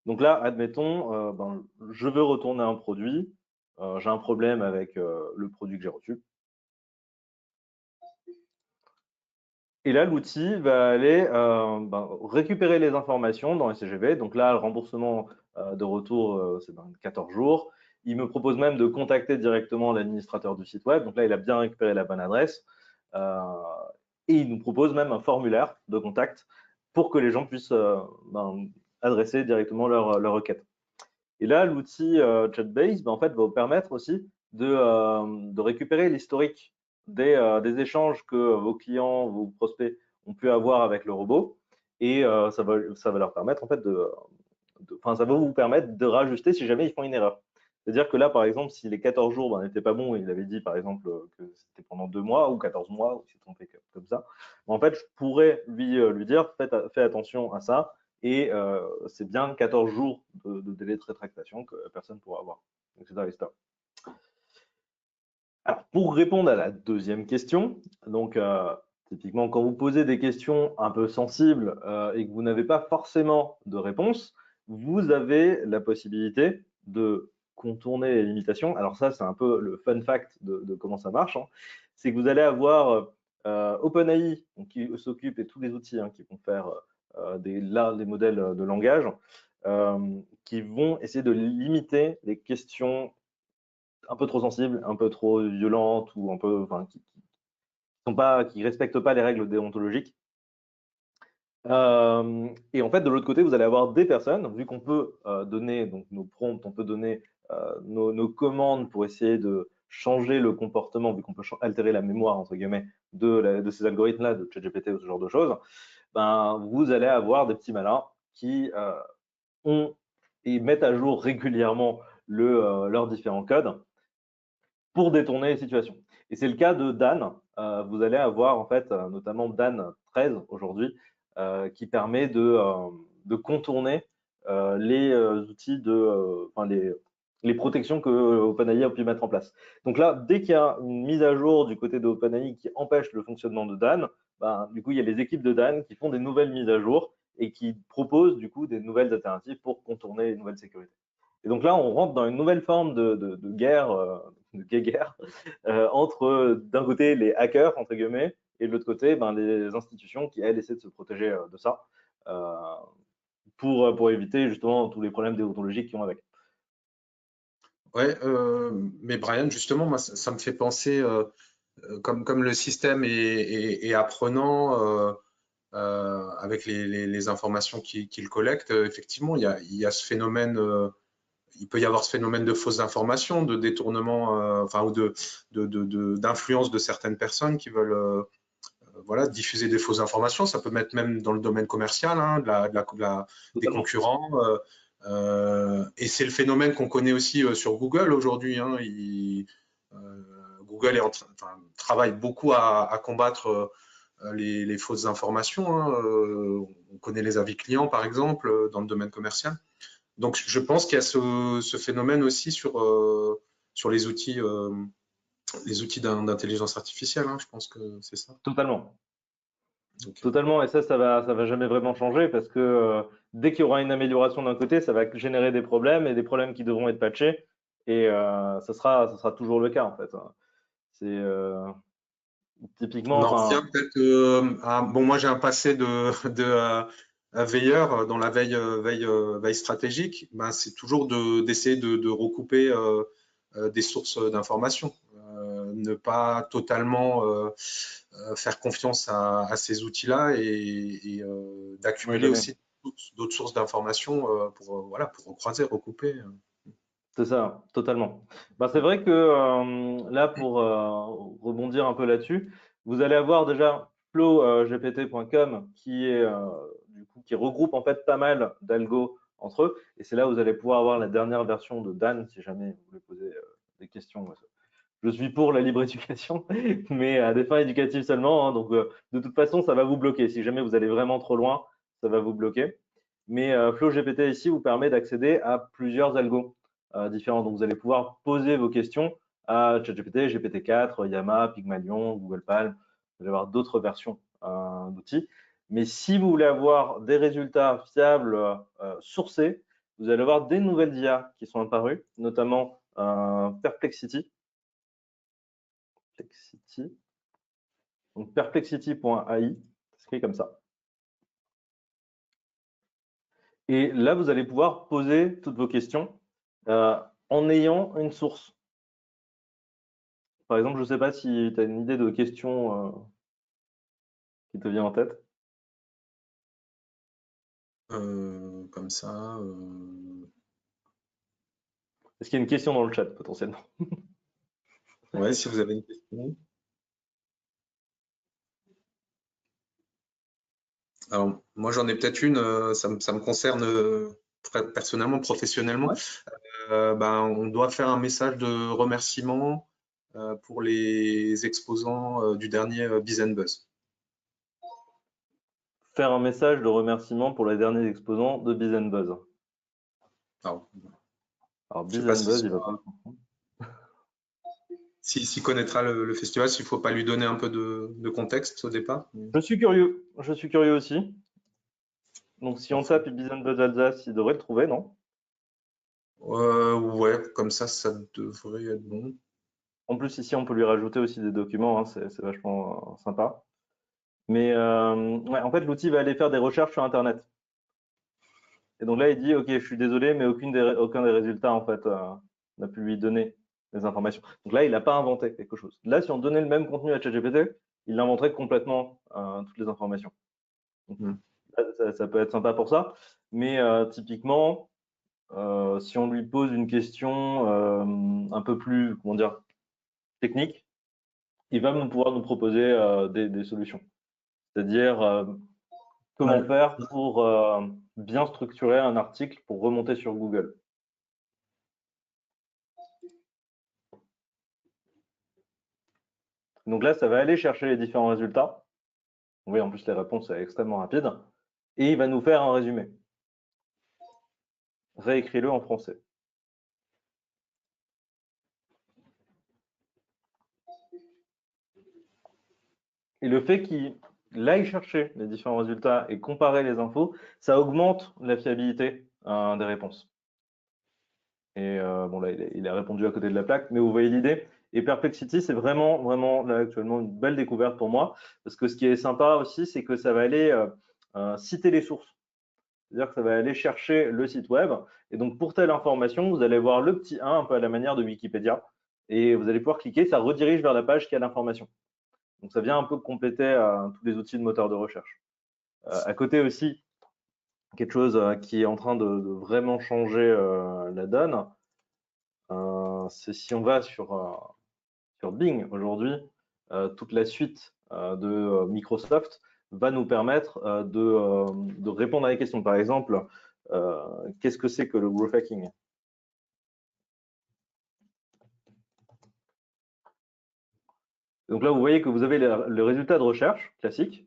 Donc là, admettons, je veux retourner un produit. J'ai un problème avec le produit que j'ai reçu. Et là, l'outil va aller récupérer les informations dans SCGV. Donc là, le remboursement de retour, c'est dans 14 jours. Il me propose même de contacter directement l'administrateur du site web. Donc là, il a bien récupéré la bonne adresse. Et il nous propose même un formulaire de contact pour que les gens puissent adresser directement leur requête. Et là, l'outil Chatbase en fait, va vous permettre aussi de récupérer l'historique des échanges que vos clients, vos prospects ont pu avoir avec le robot. Et ça va leur permettre en fait ça va vous permettre de rajuster si jamais ils font une erreur. C'est-à-dire que là, par exemple, si les 14 jours n'étaient pas bons, il avait dit par exemple que c'était pendant 2 mois ou 14 mois, ou il s'est trompé comme ça, en fait, je pourrais lui dire fais attention à ça, et c'est bien 14 jours de délai de rétractation que personne ne pourra avoir, etc., etc. Alors, pour répondre à la deuxième question, donc typiquement quand vous posez des questions un peu sensibles et que vous n'avez pas forcément de réponse, vous avez la possibilité de contourner les limitations. Alors ça, c'est un peu le fun fact de comment ça marche. C'est que vous allez avoir OpenAI qui s'occupe, et tous les outils qui vont faire des modèles de langage qui vont essayer de limiter les questions un peu trop sensibles, un peu trop violentes ou un peu, qui respectent pas les règles déontologiques. Et en fait, de l'autre côté, vous allez avoir des personnes, vu qu'on peut donner donc nos prompts, on peut donner nos commandes pour essayer de changer le comportement, vu qu'on peut altérer la mémoire entre guillemets de ces algorithmes-là, de ChatGPT ou ce genre de choses. Vous allez avoir des petits malins qui ont et mettent à jour régulièrement leurs différents codes pour détourner les situations. Et c'est le cas de Dan. Vous allez avoir en fait notamment Dan 13 aujourd'hui qui permet de contourner les outils les protections que OpenAI a pu mettre en place. Donc là, dès qu'il y a une mise à jour du côté de OpenAI qui empêche le fonctionnement de Dan, du coup, il y a les équipes de Dan qui font des nouvelles mises à jour et qui proposent du coup des nouvelles alternatives pour contourner les nouvelles sécurités. Et donc là, on rentre dans une nouvelle forme de guerre, de guéguerre, entre d'un côté les hackers, entre guillemets, et de l'autre côté les institutions qui, elles, essaient de se protéger de ça pour éviter justement tous les problèmes déontologiques qui vont avec. Ouais, mais Brian, justement, moi, ça me fait penser, comme le système est apprenant avec les informations qu'il collecte, effectivement, il y a ce phénomène, il peut y avoir ce phénomène de fausses informations, de détournement, ou d'influence de certaines personnes qui veulent voilà, diffuser des fausses informations. Ça peut mettre même dans le domaine commercial, hein, des concurrents. Et c'est le phénomène qu'on connaît aussi sur Google aujourd'hui. Hein. Google travaille beaucoup à combattre les fausses informations, hein. On connaît les avis clients, par exemple, dans le domaine commercial. Donc, je pense qu'il y a ce phénomène aussi sur les outils d'intelligence artificielle, hein. Je pense que c'est ça. Totalement. Donc, Totalement, et ça va jamais vraiment changer parce que dès qu'il y aura une amélioration d'un côté, ça va générer des problèmes et des problèmes qui devront être patchés et ça sera toujours le cas en fait. C'est typiquement, on en enfin, revient peut-être bon, moi j'ai un passé de veilleur dans la veille stratégique. Ben, c'est toujours d'essayer de recouper des sources d'informations. Ne pas totalement faire confiance à ces outils-là et ouais, d'accumuler jamais. aussi d'autres sources d'informations voilà, pour recroiser, recouper. C'est ça, totalement. Ben, c'est vrai que là, pour rebondir un peu là-dessus, vous allez avoir déjà flowgpt.com qui est du coup qui regroupe en fait pas mal d'algos entre eux, et c'est là où vous allez pouvoir avoir la dernière version de Dan si jamais vous voulez poser des questions. Je suis pour la libre éducation, mais à des fins éducatives seulement, hein, donc de toute façon, ça va vous bloquer. Si jamais vous allez vraiment trop loin, ça va vous bloquer. Mais FlowGPT ici vous permet d'accéder à plusieurs algos différents. Donc, vous allez pouvoir poser vos questions à ChatGPT, GPT-4, Llama, Pygmalion, Google Palm. Vous allez avoir d'autres versions d'outils. Mais si vous voulez avoir des résultats fiables, sourcés, vous allez avoir des nouvelles IA qui sont apparues, notamment Perplexity. Donc perplexity.ai, c'est écrit comme ça. Et là, vous allez pouvoir poser toutes vos questions en ayant une source. Par exemple, je ne sais pas si tu as une idée de question qui te vient en tête. Comme ça. Est-ce qu'il y a une question dans le chat potentiellement? Ouais, si vous avez une question. Alors, moi, j'en ai peut-être une, ça me concerne personnellement, professionnellement. Ouais. Ben, on doit faire un message de remerciement pour les exposants du dernier Biz Buzz. Faire un message de remerciement pour les derniers exposants de Biz Buzz. Alors, Alors je sais Biz pas Buzz, il va pas le comprendre. s'il connaîtra le festival, s'il faut pas lui donner un peu de contexte au départ. Je suis curieux aussi. Donc si on tape Biz Buzz Alsace, il devrait le trouver, non? Ouais, comme ça devrait être bon. En plus, ici, on peut lui rajouter aussi des documents, hein, c'est vachement sympa. Mais ouais, en fait, l'outil va aller faire des recherches sur Internet. Et donc là, il dit, OK, je suis désolé, mais aucun des résultats, en fait, n'a pu lui donner des informations. Donc là, il n'a pas inventé quelque chose. Là, si on donnait le même contenu à ChatGPT, il inventerait complètement toutes les informations. Donc, Hmm. ça peut être sympa pour ça. Mais typiquement, si on lui pose une question un peu plus, comment dire, technique, il va pouvoir nous proposer des solutions. C'est-à-dire comment Ouais. faire pour bien structurer un article pour remonter sur Google. Donc là, ça va aller chercher les différents résultats. Oui, en plus, les réponses sont extrêmement rapides. Et il va nous faire un résumé. Réécris-le en français. Et le fait qu'il aille chercher les différents résultats et comparer les infos, ça augmente la fiabilité des réponses. Et bon, là, il a répondu à côté de la plaque, mais vous voyez l'idée. Et Perplexity, c'est vraiment, vraiment, là, actuellement, une belle découverte pour moi. Parce que ce qui est sympa aussi, c'est que ça va aller citer les sources. C'est-à-dire que ça va aller chercher le site web. Et donc, pour telle information, vous allez voir le petit 1, un peu à la manière de Wikipédia. Et vous allez pouvoir cliquer, ça redirige vers la page qui a l'information. Donc, ça vient un peu compléter tous les outils de moteur de recherche. À côté aussi, quelque chose qui est en train de vraiment changer la donne, c'est si on va sur Bing aujourd'hui, toute la suite de Microsoft va nous permettre de répondre à des questions. Par exemple, qu'est-ce que c'est que le growth hacking? Donc là, vous voyez que vous avez le résultat de recherche classique,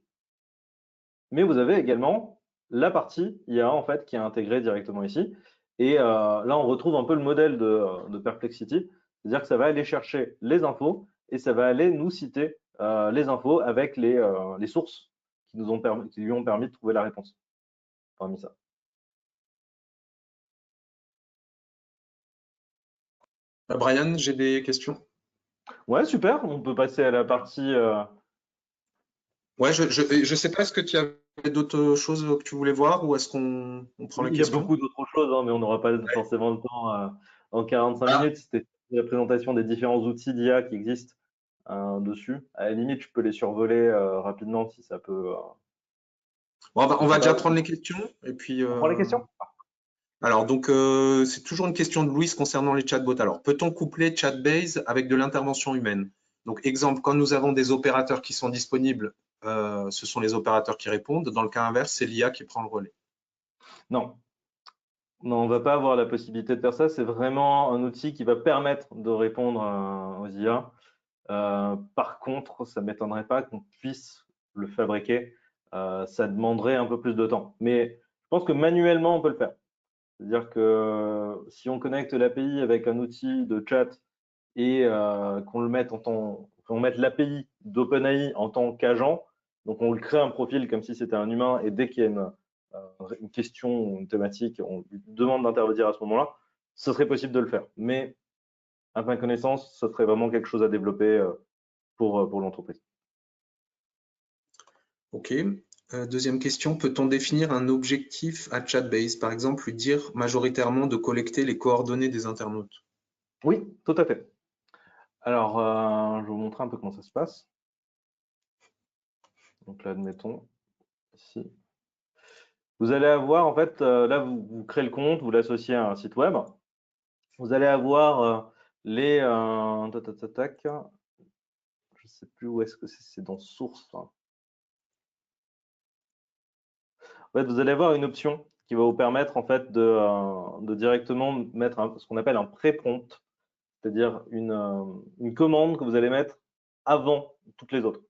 mais vous avez également la partie IA en fait qui est intégrée directement ici. Et là, on retrouve un peu le modèle de Perplexity, c'est-à-dire que ça va aller chercher les infos et ça va aller nous citer les infos avec les sources qui lui ont permis de trouver la réponse parmi ça. Brian, j'ai des questions. Ouais, super. On peut passer à la partie. Ouais, je sais pas, est-ce que tu avais d'autres choses que tu voulais voir ou est-ce qu'on prend les Il y a questions? beaucoup d'autres choses, hein, mais on n'aura pas forcément le temps en 45 Ah, minutes. C'était la présentation des différents outils d'IA qui existent dessus. À la limite, je peux les survoler rapidement si ça peut. bon, Je on sais va pas. déjà prendre les questions et puis On prend les questions? alors donc c'est toujours une question de Louise concernant les chatbots. Alors peut-on coupler Chatbase avec de l'intervention humaine? Donc exemple, quand nous avons des opérateurs qui sont disponibles, ce sont les opérateurs qui répondent. Dans le cas inverse, c'est l'IA qui prend le relais. Non. Non, on va pas avoir la possibilité de faire ça. C'est vraiment un outil qui va permettre de répondre aux IA. Par contre, ça m'étonnerait pas qu'on puisse le fabriquer. Ça demanderait un peu plus de temps. Mais je pense que manuellement, on peut le faire. C'est-à-dire que si on connecte l'API avec un outil de chat et qu'on le mette qu'on mette l'API d'OpenAI en tant qu'agent, donc on lui crée un profil comme si c'était un humain et dès qu'il y a une question ou une thématique, on lui demande d'intervenir à ce moment-là, ce serait possible de le faire. Mais à ma connaissance, ce serait vraiment quelque chose à développer pour l'entreprise. Ok. Deuxième question, peut-on définir un objectif à Chatbase? Par exemple, lui dire majoritairement de collecter les coordonnées des internautes. Oui, tout à fait. Alors, je vais vous montrer un peu comment ça se passe. Donc là, admettons, ici. Vous allez avoir, en fait, là, vous créez le compte, vous l'associez à un site web. Vous allez avoir les... tac, tac, tac, tac. Je ne sais plus où est-ce que c'est dans source, hein. En fait, vous allez avoir une option qui va vous permettre en fait de directement mettre ce qu'on appelle un pré-prompt, c'est-à-dire une commande que vous allez mettre avant toutes les autres.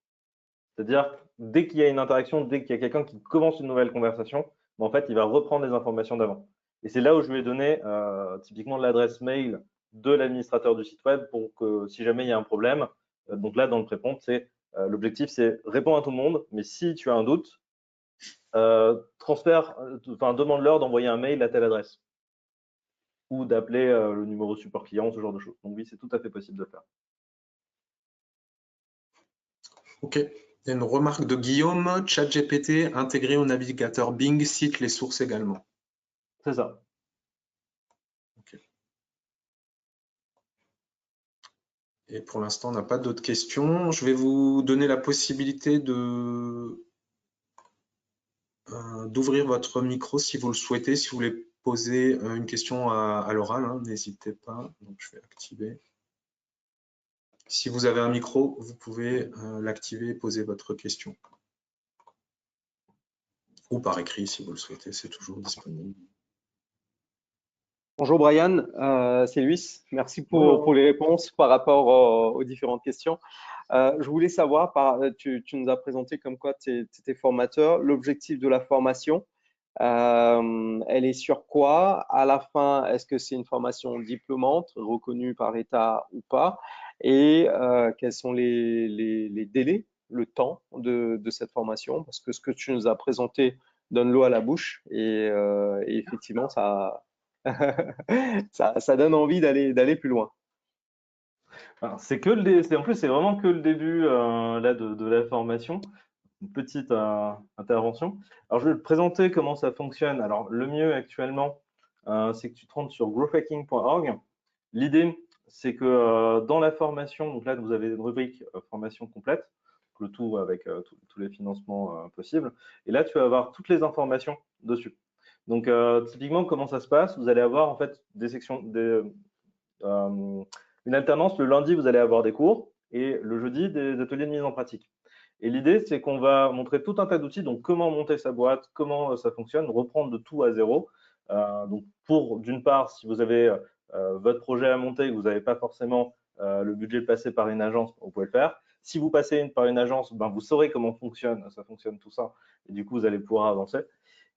C'est-à-dire dès qu'il y a une interaction, dès qu'il y a quelqu'un qui commence une nouvelle conversation, en fait, il va reprendre les informations d'avant. Et c'est là où je lui ai donné typiquement l'adresse mail de l'administrateur du site web pour que si jamais il y a un problème, donc là dans le pré-prompt, l'objectif c'est répondre à tout le monde, mais si tu as un doute, demande-leur d'envoyer un mail à telle adresse ou d'appeler le numéro support client, ce genre de choses. Donc oui, c'est tout à fait possible de le faire. Ok. Il y a une remarque de Guillaume, ChatGPT intégré au navigateur Bing cite les sources également. C'est ça. Ok. Et pour l'instant, on n'a pas d'autres questions. Je vais vous donner la possibilité d'ouvrir votre micro si vous le souhaitez, si vous voulez poser une question à l'oral, hein, n'hésitez pas. Donc, je vais activer. Si vous avez un micro, vous pouvez l'activer et poser votre question. Ou par écrit si vous le souhaitez, c'est toujours disponible. Bonjour Brian, c'est Luis. Merci pour Bonjour. les réponses par rapport aux différentes questions. Je voulais savoir, tu nous as présenté comme quoi tu étais formateur, l'objectif de la formation, elle est sur quoi? À la fin, est-ce que c'est une formation diplômante, reconnue par l'État ou pas? Et quels sont les délais, le temps de cette formation? Parce que ce que tu nous as présenté donne l'eau à la bouche et effectivement, ça donne envie d'aller plus loin. Alors, en plus, c'est vraiment que le début là, de la formation. Une petite intervention. Alors, je vais te présenter comment ça fonctionne. Alors, le mieux actuellement, c'est que tu te rendes sur growthhacking.org. L'idée, c'est que dans la formation, donc là, vous avez une rubrique formation complète, le tout avec tous les financements possibles. Et là, tu vas avoir toutes les informations dessus. Donc, typiquement, comment ça se passe? Vous allez avoir en fait des sections, une alternance. Le lundi, vous allez avoir des cours et le jeudi, des ateliers de mise en pratique. Et l'idée, c'est qu'on va montrer tout un tas d'outils, donc comment monter sa boîte, comment ça fonctionne, reprendre de tout à zéro. Donc pour, d'une part, si vous avez votre projet à monter et que vous n'avez pas forcément le budget de passer par une agence, vous pouvez le faire. Si vous passez par une agence, ben, vous saurez comment ça fonctionne tout ça, et du coup, vous allez pouvoir avancer.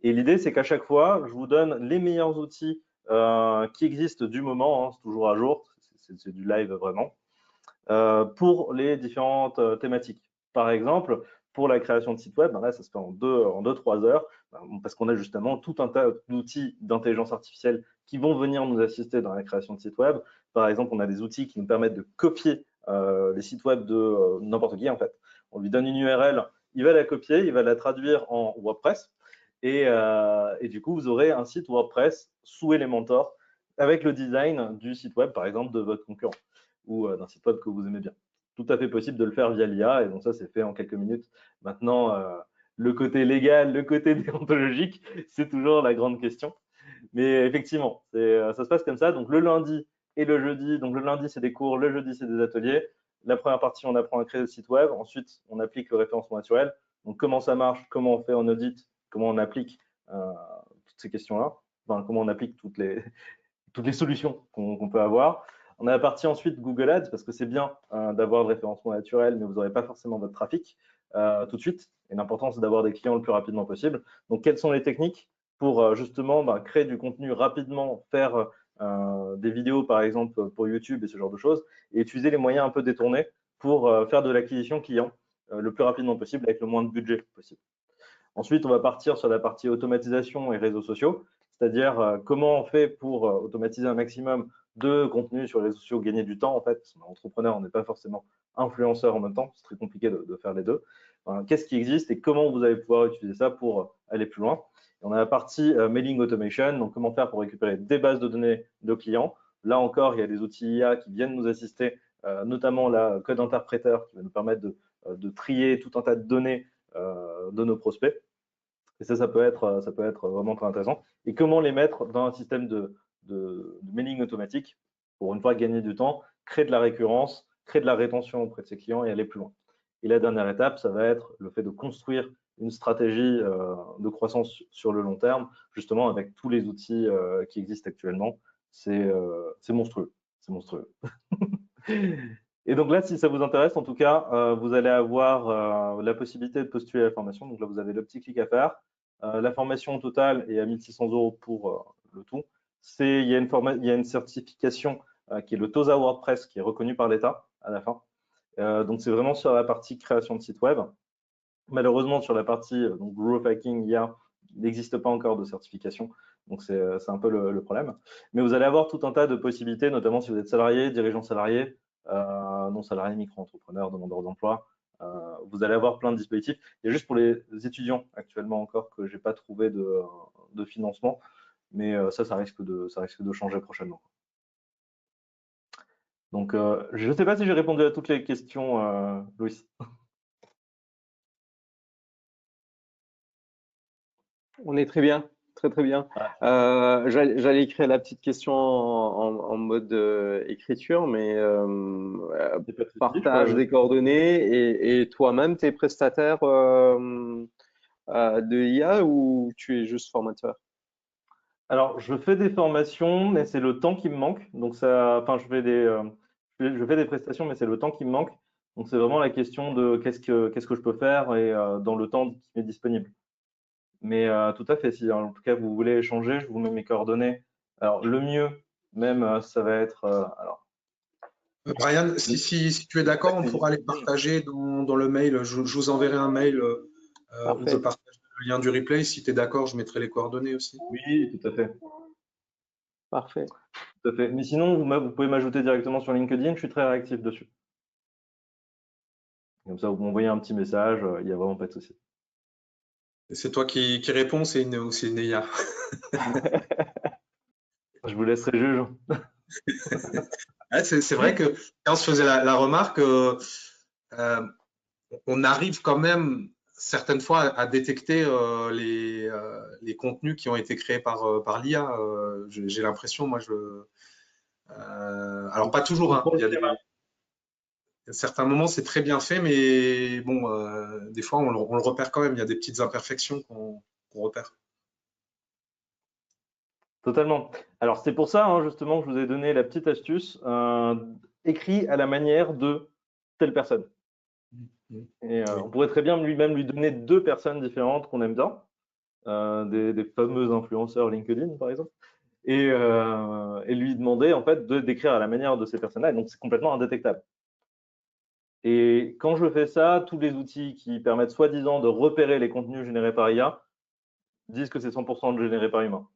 Et l'idée, c'est qu'à chaque fois, je vous donne les meilleurs outils qui existent du moment, hein, c'est toujours à jour, c'est du live vraiment, pour les différentes thématiques. Par exemple, pour la création de site web, ben là, ça se fait en 2-3 heures, parce qu'on a justement tout un tas d'outils d'intelligence artificielle qui vont venir nous assister dans la création de site web. Par exemple, on a des outils qui nous permettent de copier les sites web de n'importe qui, en fait. On lui donne une URL, il va la copier, il va la traduire en WordPress, et du coup, vous aurez un site WordPress sous Elementor avec le design du site web, par exemple, de votre concurrent ou d'un site web que vous aimez bien. Tout à fait possible de le faire via l'IA, et donc ça, c'est fait en quelques minutes. Maintenant, le côté légal, le côté déontologique, c'est toujours la grande question. Mais effectivement, ça se passe comme ça. Donc le lundi et le jeudi, donc le lundi, c'est des cours, le jeudi, c'est des ateliers. La première partie, on apprend à créer le site web. Ensuite, on applique le référencement naturel. Donc comment ça marche, comment on fait en audit, comment on applique toutes ces questions-là, enfin, comment on applique toutes les solutions qu'on peut avoir. On a la partie ensuite Google Ads, parce que c'est bien d'avoir le référencement naturel, mais vous n'aurez pas forcément votre trafic tout de suite. Et l'important, c'est d'avoir des clients le plus rapidement possible. Donc, quelles sont les techniques pour justement créer du contenu rapidement, faire des vidéos, par exemple, pour YouTube et ce genre de choses, et utiliser les moyens un peu détournés pour faire de l'acquisition client le plus rapidement possible avec le moins de budget possible. Ensuite, on va partir sur la partie automatisation et réseaux sociaux, c'est-à-dire comment on fait pour automatiser un maximum de contenu sur les réseaux sociaux, gagner du temps en fait. Parce qu'on est entrepreneur, on n'est pas forcément influenceur en même temps, c'est très compliqué de faire les deux. Qu'est-ce qui existe et comment vous allez pouvoir utiliser ça pour aller plus loin. Et on a la partie mailing automation, donc comment faire pour récupérer des bases de données de clients. Là encore, il y a des outils IA qui viennent nous assister, notamment la code interpréteur qui va nous permettre de trier tout un tas de données de nos prospects. Et ça peut être vraiment très intéressant. Et comment les mettre dans un système de mailing automatique pour une fois gagner du temps, créer de la récurrence, créer de la rétention auprès de ses clients et aller plus loin. Et la dernière étape, ça va être le fait de construire une stratégie de croissance sur le long terme, justement avec tous les outils qui existent actuellement. C'est monstrueux. C'est monstrueux. Et donc là, si ça vous intéresse, en tout cas, vous allez avoir la possibilité de postuler à la formation. Donc là, vous avez le petit clic à faire. La formation totale est à 1 600 € pour le tout. Il y a une certification qui est le TOSA WordPress qui est reconnue par l'État à la fin. Donc c'est vraiment sur la partie création de site web. Malheureusement, sur la partie donc growth hacking, il n'existe pas encore de certification. Donc c'est un peu le problème. Mais vous allez avoir tout un tas de possibilités, notamment si vous êtes salarié, dirigeant salarié, non salarié, micro-entrepreneur, demandeur d'emploi. Vous allez avoir plein de dispositifs. Il y a juste pour les étudiants actuellement encore que j'ai pas trouvé de financement, mais ça risque de changer prochainement. Donc, je ne sais pas si j'ai répondu à toutes les questions, Louis. On est très bien, très très bien. J'allais écrire la petite question en mode écriture, mais partage des coordonnées et toi-même, tu es prestataire de IA ou tu es juste formateur? Alors, je fais des formations, mais c'est le temps qui me manque. Donc, enfin, je fais des prestations, mais c'est le temps qui me manque. Donc, c'est vraiment la question de qu'est-ce que je peux faire et dans le temps qui m'est disponible. Mais tout à fait, si en tout cas vous voulez échanger, je vous mets mes coordonnées. Alors, le mieux, même, ça va être. Alors, Brian, si tu es d'accord, on pourra les partager dans le mail. Je vous enverrai un mail où je partage le lien du replay. Si tu es d'accord, je mettrai les coordonnées aussi. oui, tout à fait. Parfait. Tout à fait. Mais sinon, vous pouvez m'ajouter directement sur LinkedIn, je suis très réactif dessus. Comme ça, vous m'envoyez un petit message, il n'y a vraiment pas de souci. C'est toi qui réponds, c'est une IA. Je vous laisserai juge. C'est vrai que quand on se faisait la remarque, on arrive quand même certaines fois à détecter les contenus qui ont été créés par l'IA. J'ai l'impression, moi, alors pas toujours, hein. Il y a certains moments, c'est très bien fait, mais bon, des fois, on le repère quand même. Il y a des petites imperfections qu'on repère. Totalement. Alors, c'est pour ça, hein, justement, que je vous ai donné la petite astuce, écrit à la manière de telle personne. Et on pourrait très bien lui-même lui donner 2 personnes différentes qu'on aime bien, des fameux influenceurs LinkedIn par exemple, et lui demander en fait de décrire à la manière de ces personnes-là. Donc c'est complètement indétectable. Et quand je fais ça, tous les outils qui permettent soi-disant de repérer les contenus générés par IA disent que c'est 100% généré par humain.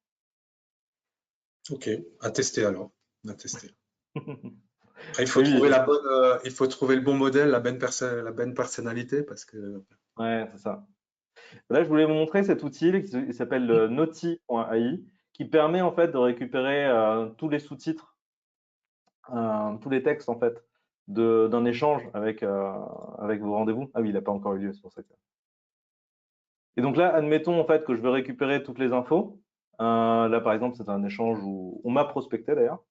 Ok, à tester alors. À tester. Après, il faut Oui, trouver il faut trouver le bon modèle, la bonne personnalité, parce que. ouais, c'est ça. Là, je voulais vous montrer cet outil qui s'appelle Noti.ai, qui permet en fait de récupérer tous les sous-titres, tous les textes en fait d'un échange avec vos rendez-vous. Ah oui, il n'a pas encore eu lieu, c'est pour ça que. Et donc là, admettons en fait que je veux récupérer toutes les infos. Là, par exemple, c'est un échange où on m'a prospecté d'ailleurs.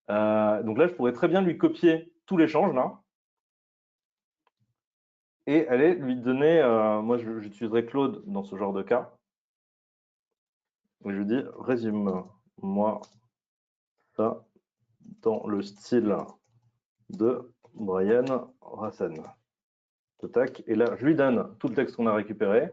Donc là, je pourrais très bien lui copier tout l'échange là et aller lui donner. Moi, j'utiliserai Claude dans ce genre de cas. Et je lui dis résume-moi ça dans le style de Brian Rassen. Tac. Et là, je lui donne tout le texte qu'on a récupéré.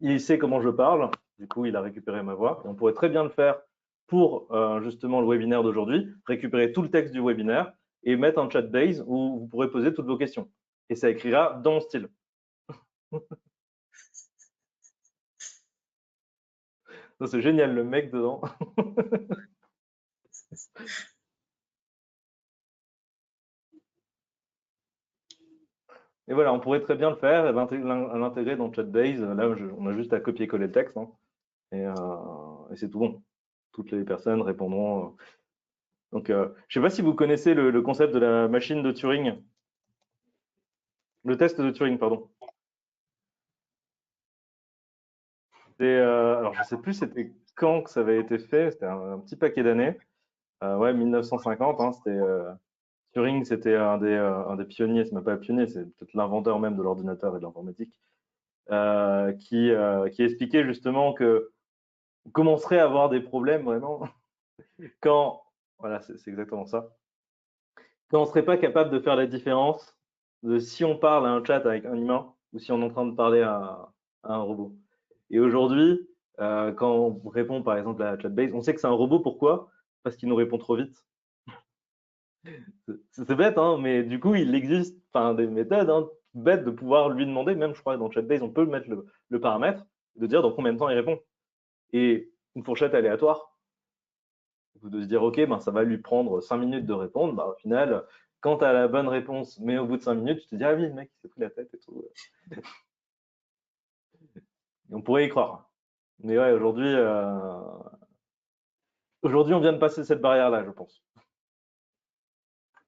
Il sait comment je parle. Du coup, il a récupéré ma voix. Et on pourrait très bien le faire pour justement le webinaire d'aujourd'hui, récupérer tout le texte du webinaire et mettre un chat base où vous pourrez poser toutes vos questions. Et ça écrira dans mon style. C'est génial, le mec dedans. Et voilà, on pourrait très bien le faire et l'intégrer dans Chatbase. Là, on a juste à copier-coller le texte, hein, et c'est tout bon. Toutes les personnes répondront. Donc, je ne sais pas si vous connaissez le concept de la machine de Turing. Le test de Turing, pardon. Alors, je ne sais plus c'était quand que ça avait été fait. C'était un petit paquet d'années. Ouais, 1950. Hein, Turing, c'était un des pionniers. C'est même pas un pionnier, c'est peut-être l'inventeur même de l'ordinateur et de l'informatique. Qui expliquait justement que on commencerait à avoir des problèmes vraiment quand, voilà, c'est exactement ça, quand on ne serait pas capable de faire la différence de si on parle à un chat avec un humain ou si on est en train de parler à un robot. Et aujourd'hui, quand on répond par exemple à Chatbase, on sait que c'est un robot. Pourquoi? Parce qu'il nous répond trop vite. C'est bête, hein, mais du coup, il existe des méthodes bêtes de pouvoir lui demander, même je crois dans Chatbase, on peut mettre le paramètre, de dire dans combien de temps il répond. Et une fourchette aléatoire, de se dire, OK, ben, ça va lui prendre 5 minutes de répondre. Ben, au final, quand tu as la bonne réponse, mais au bout de 5 minutes, tu te dis, ah oui, le mec, il s'est pris la tête et tout. Et on pourrait y croire. Mais ouais, aujourd'hui, on vient de passer cette barrière-là, je pense. Ça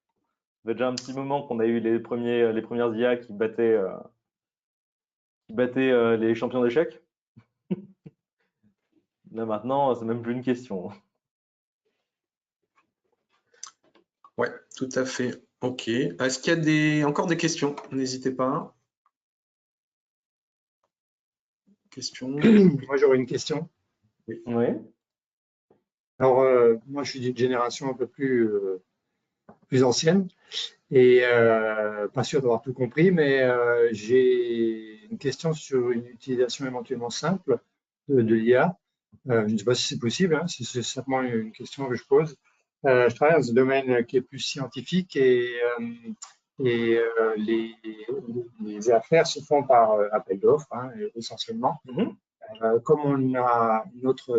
fait déjà un petit moment qu'on a eu les premières IA qui battaient les champions d'échecs. Là maintenant, c'est même plus une question. Ouais, tout à fait. Ok. Est-ce qu'il y a encore des questions? N'hésitez pas. Question? Moi, j'aurais une question. Oui. Alors, moi, je suis d'une génération un peu plus ancienne et pas sûr d'avoir tout compris, mais j'ai une question sur une utilisation éventuellement simple de l'IA. Je ne sais pas si c'est possible, hein, c'est simplement une question que je pose. Je travaille dans un domaine qui est plus scientifique et les affaires se font par appel d'offres, hein, essentiellement. Comme on a notre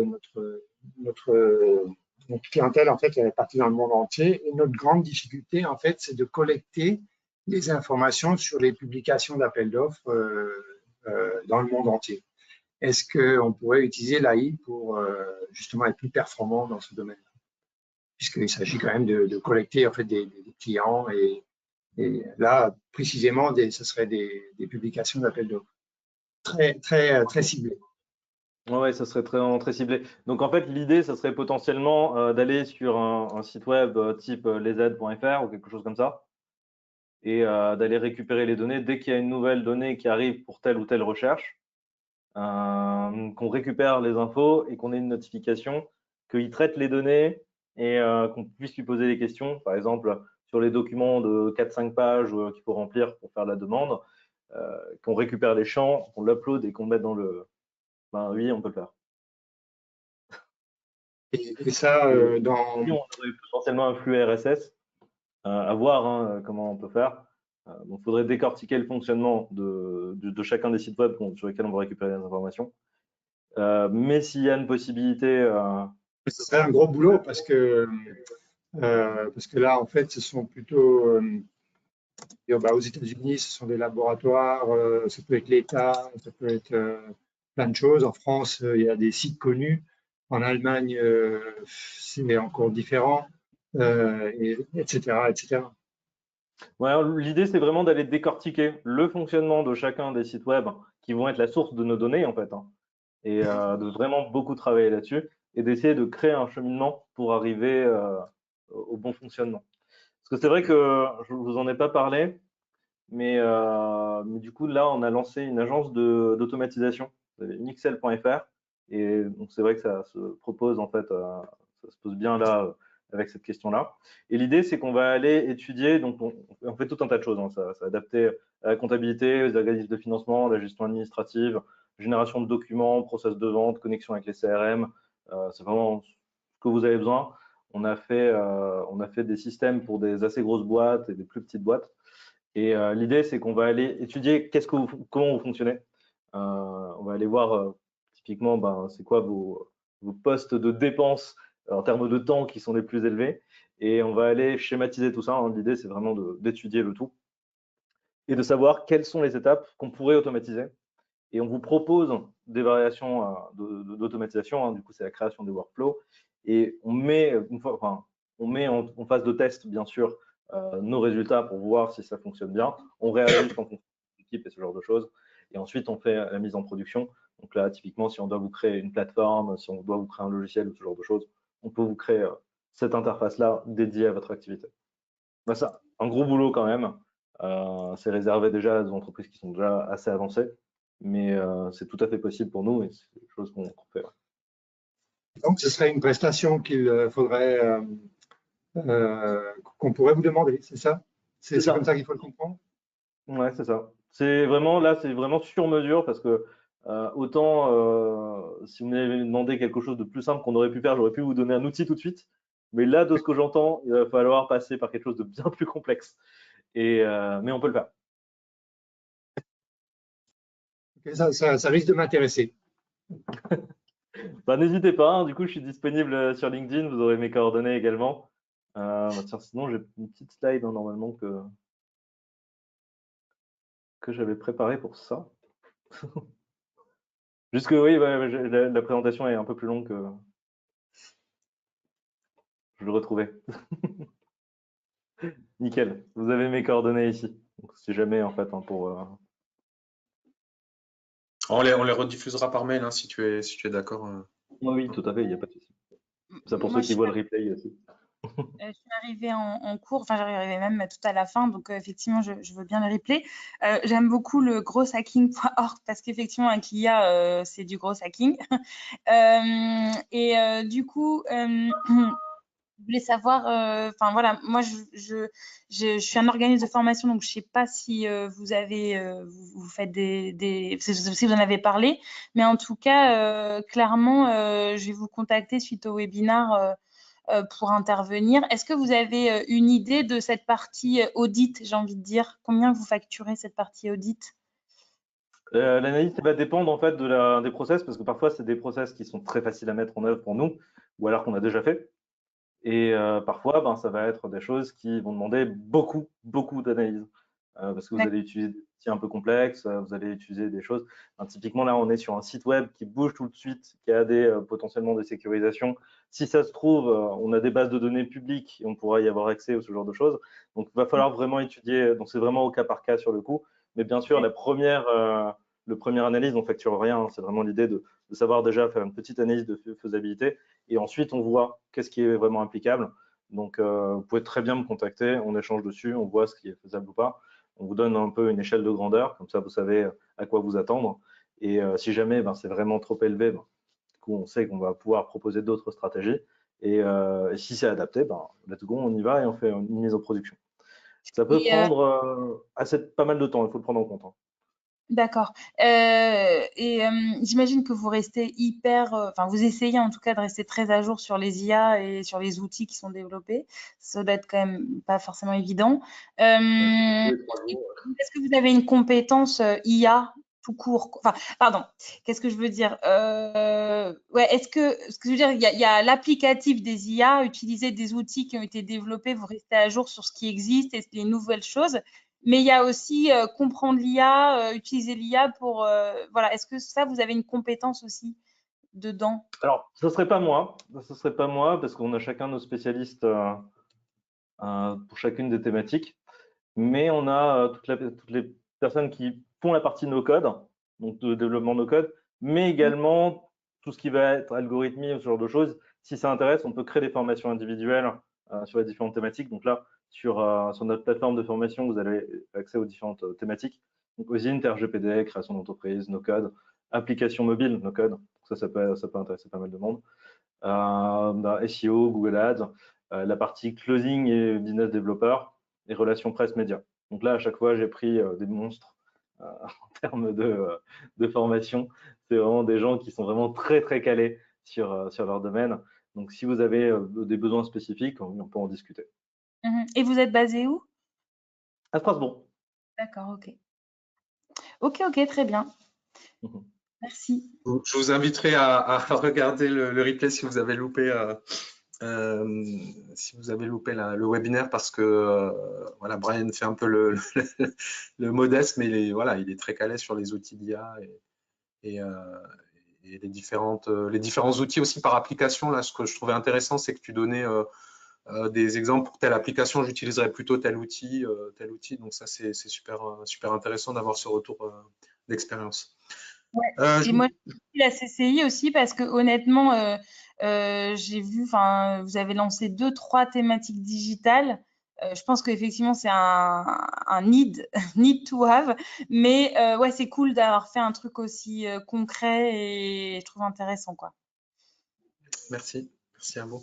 clientèle, en fait, elle est partie dans le monde entier. Et notre grande difficulté, en fait, c'est de collecter les informations sur les publications d'appels d'offres dans le monde entier. Est-ce qu'on pourrait utiliser l'AI pour justement être plus performant dans ce domaine-là? Puisqu'il s'agit quand même de collecter en fait des clients et là, précisément, ce serait des publications d'appels d'offres très ciblées. Ouais, ça serait très ciblé. Donc en fait, l'idée, ça serait potentiellement d'aller sur un site web type lez.fr ou quelque chose comme ça, et d'aller récupérer les données dès qu'il y a une nouvelle donnée qui arrive pour telle ou telle recherche, qu'on récupère les infos et qu'on ait une notification, qu'il traite les données et qu'on puisse lui poser des questions, par exemple sur les documents de 4-5 pages qu'il faut remplir pour faire la demande, qu'on récupère les champs, qu'on l'upload et qu'on mette dans le… Ben oui, on peut le faire. Et ça, dans… On aurait potentiellement un flux RSS à voir hein, comment on peut faire. Donc, il faudrait décortiquer le fonctionnement de chacun des sites web sur lesquels on va récupérer les informations. Mais s'il y a une possibilité… Ce serait un gros boulot parce que là, en fait, ce sont plutôt… aux États-Unis, ce sont des laboratoires, ça peut être l'État, ça peut être plein de choses. En France, il y a des sites connus. En Allemagne, c'est encore différent, etc., etc. Ouais, l'idée, c'est vraiment d'aller décortiquer le fonctionnement de chacun des sites web qui vont être la source de nos données, en fait, hein, et de vraiment beaucoup travailler là-dessus et d'essayer de créer un cheminement pour arriver au bon fonctionnement. Parce que c'est vrai que je vous en ai pas parlé, mais du coup, là, on a lancé une agence d'automatisation, nixel.fr, et donc c'est vrai que ça se propose, en fait, ça se pose bien là avec cette question-là. Et l'idée, c'est qu'on va aller étudier, donc on fait tout un tas de choses, hein, ça adapté à la comptabilité, aux organismes de financement, la gestion administrative, génération de documents, process de vente, connexion avec les CRM, c'est vraiment ce que vous avez besoin. On a fait des systèmes pour des assez grosses boîtes et des plus petites boîtes. Et l'idée, c'est qu'on va aller étudier comment vous fonctionnez. On va aller voir typiquement, ben, c'est quoi vos postes de dépenses en termes de temps qui sont les plus élevés. Et on va aller schématiser tout ça, hein. L'idée, c'est vraiment d'étudier le tout et de savoir quelles sont les étapes qu'on pourrait automatiser. Et on vous propose des variations d'automatisation. Hein. Du coup, c'est la création des workflows. Et on met, on met en phase de test, bien sûr, nos résultats pour voir si ça fonctionne bien. On réajuste en fonction de l'équipe et ce genre de choses. Et ensuite, on fait la mise en production. Donc là, typiquement, si on doit vous créer une plateforme, si on doit vous créer un logiciel ou ce genre de choses, on peut vous créer cette interface-là dédiée à votre activité. Ben ça, un gros boulot quand même. C'est réservé déjà à des entreprises qui sont déjà assez avancées, mais c'est tout à fait possible pour nous et c'est quelque chose qu'on fait. Ouais. Donc, ce serait une prestation qu'il faudrait, qu'on pourrait vous demander, c'est ça? C'est comme ça qu'il faut le comprendre? Ouais, c'est ça. C'est vraiment là, c'est vraiment sur mesure parce que autant si vous m'avez demandé quelque chose de plus simple qu'on aurait pu faire, j'aurais pu vous donner un outil tout de suite. Mais là, de ce que j'entends, il va falloir passer par quelque chose de bien plus complexe. Et mais on peut le faire. Okay, ça risque de m'intéresser. Bah, n'hésitez pas, hein, du coup, je suis disponible sur LinkedIn, vous aurez mes coordonnées également. Tiens, sinon, j'ai une petite slide hein, normalement que j'avais préparée pour ça. Juste que oui, la présentation est un peu plus longue que je le retrouvais. Nickel, vous avez mes coordonnées ici. Donc, si jamais, en fait, hein, pour… On les rediffusera par mail hein, si tu es d'accord. Oui, tout à fait, il n'y a pas de souci. Ça pour Moi, ceux qui voient le replay aussi. je suis arrivée en cours, enfin j'arrivais même tout à la fin, donc effectivement je veux bien le replay. J'aime beaucoup le grosshacking.org parce qu'effectivement avec l'IA c'est du gros hacking. Du coup je voulais savoir, enfin voilà, moi je suis un organisme de formation, donc je ne sais pas si vous avez, vous faites si vous en avez parlé, mais en tout cas, clairement, je vais vous contacter suite au webinaire pour intervenir. Est-ce que vous avez une idée de cette partie audit, j'ai envie de dire, combien vous facturez cette partie audit? L'analyse va dépendre en fait des process, parce que parfois c'est des process qui sont très faciles à mettre en œuvre pour nous, ou alors qu'on a déjà fait. Et parfois, ben, ça va être des choses qui vont demander beaucoup d'analyse. Parce que vous allez utiliser des outils un peu complexes, vous allez utiliser des choses. Enfin, typiquement, là, on est sur un site web qui bouge tout de suite, qui a potentiellement des sécurisations. Si ça se trouve, on a des bases de données publiques et on pourra y avoir accès ou ce genre de choses. Donc, il va falloir vraiment étudier. Donc, c'est vraiment au cas par cas sur le coup. Mais bien sûr, le première analyse, on ne facture rien. Hein. C'est vraiment l'idée de savoir déjà faire une petite analyse de faisabilité. Et ensuite, on voit qu'est-ce qui est vraiment applicable. Donc, vous pouvez très bien me contacter, on échange dessus, on voit ce qui est faisable ou pas. On vous donne un peu une échelle de grandeur, comme ça, vous savez à quoi vous attendre. Et si jamais c'est vraiment trop élevé, du coup, on sait qu'on va pouvoir proposer d'autres stratégies. Et si c'est adapté, ben, let's go, on y va et on fait une mise en production. Ça peut Et, prendre pas mal de temps, il faut le prendre en compte, hein. d'accord. J'imagine que vous restez enfin vous essayez en tout cas de rester très à jour sur les IA et sur les outils qui sont développés. Ça doit être quand même pas forcément évident. Tous les 3 jours. Est-ce que vous avez une compétence IA tout court? Enfin, pardon, qu'est-ce que je veux dire? Ouais, ce que je veux dire, il y a l'applicatif des IA, utiliser des outils qui ont été développés, vous restez à jour sur ce qui existe et les nouvelles choses. Mais il y a aussi comprendre l'IA, utiliser l'IA pour voilà. Est-ce que ça, vous avez une compétence aussi dedans? Alors, ce serait pas moi, parce qu'on a chacun nos spécialistes pour chacune des thématiques, mais on a toutes les personnes qui font la partie no-code, donc de développement no-code, mais également tout ce qui va être algorithmie, ce genre de choses. Si ça intéresse, on peut créer des formations individuelles sur les différentes thématiques. Donc là, sur notre plateforme de formation, vous avez accès aux différentes thématiques. Donc OSINT, RGPD, création d'entreprise, no-code, application mobile, no-code. Ça peut intéresser pas mal de monde. SEO, Google Ads, la partie closing et business developer, et relations presse médias. Donc là, à chaque fois, j'ai pris des monstres en termes de formation. C'est vraiment des gens qui sont vraiment très, très calés sur leur domaine. Donc, si vous avez des besoins spécifiques, on peut en discuter. Et vous êtes basé où? À Strasbourg. D'accord, ok. Ok, très bien. Merci. Je vous inviterai à regarder le replay si vous avez loupé, le webinaire, parce que voilà, Brian fait un peu le modeste, mais il est très calé sur les outils d'IA et les différents outils aussi par application. Là, ce que je trouvais intéressant, c'est que tu donnais des exemples pour telle application, j'utiliserais plutôt tel outil, tel outil. Donc ça, c'est super intéressant d'avoir ce retour d'expérience. Ouais. Et moi, j'ai la CCI aussi parce que honnêtement, j'ai vu, enfin, vous avez lancé 2, 3 thématiques digitales. Je pense qu'effectivement, c'est un need, need to have. Mais ouais, c'est cool d'avoir fait un truc aussi concret et je trouve intéressant, quoi. Merci à vous.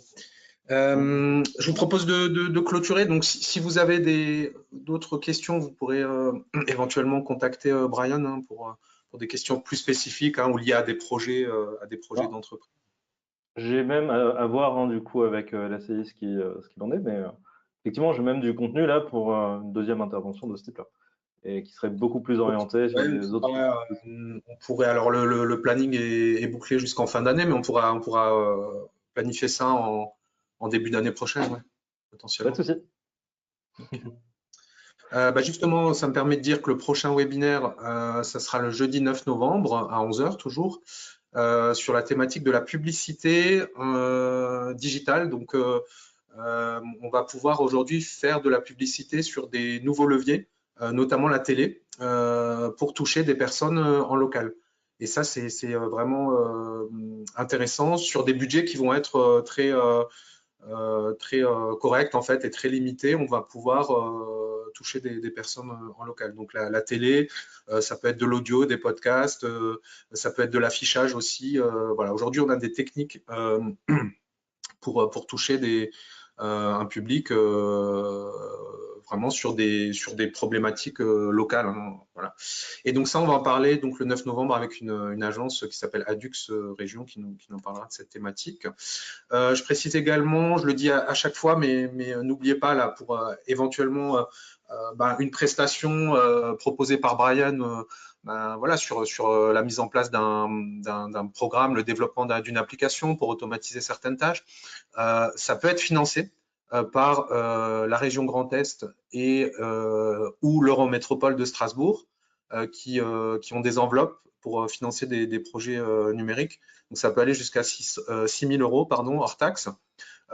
Je vous propose de clôturer. Donc, si vous avez d'autres questions, vous pourrez éventuellement contacter Brian, hein, pour des questions plus spécifiques, hein, ou liées à des projets d'entreprise. J'ai même à voir, hein, du coup, avec la CI ce qu'il en est, mais effectivement, j'ai même du contenu là pour une deuxième intervention de ce type-là, et qui serait beaucoup plus orienté sur Ouais, les autres. on pourrait, alors le planning est bouclé jusqu'en fin d'année, mais on pourra planifier ça en début d'année prochaine, ouais, Pas potentiellement. de souci. Justement, ça me permet de dire que le prochain webinaire, ça sera le jeudi 9 novembre à 11 h toujours, sur la thématique de la publicité digitale. Donc, on va pouvoir aujourd'hui faire de la publicité sur des nouveaux leviers, notamment la télé, pour toucher des personnes en local. Et ça, c'est vraiment intéressant, sur des budgets qui vont être très corrects en fait, et très limités. On va pouvoir toucher des personnes en local. Donc la télé, ça peut être de l'audio, des podcasts, ça peut être de l'affichage aussi. Voilà. Aujourd'hui, on a des techniques pour toucher un public vraiment sur des problématiques locales, hein, voilà. Et donc ça, on va en parler donc le 9 novembre avec une agence qui s'appelle Adux Région qui nous parlera de cette thématique. Je précise également, je le dis à chaque fois, mais n'oubliez pas là, pour éventuellement une prestation proposée par Brian, voilà, sur la mise en place d'un programme, le développement d'une application pour automatiser certaines tâches. Ça peut être financé par la région Grand Est et ou l'Eurométropole de Strasbourg, qui ont des enveloppes pour financer des projets numériques. Donc ça peut aller jusqu'à 6 000 euros, hors taxe.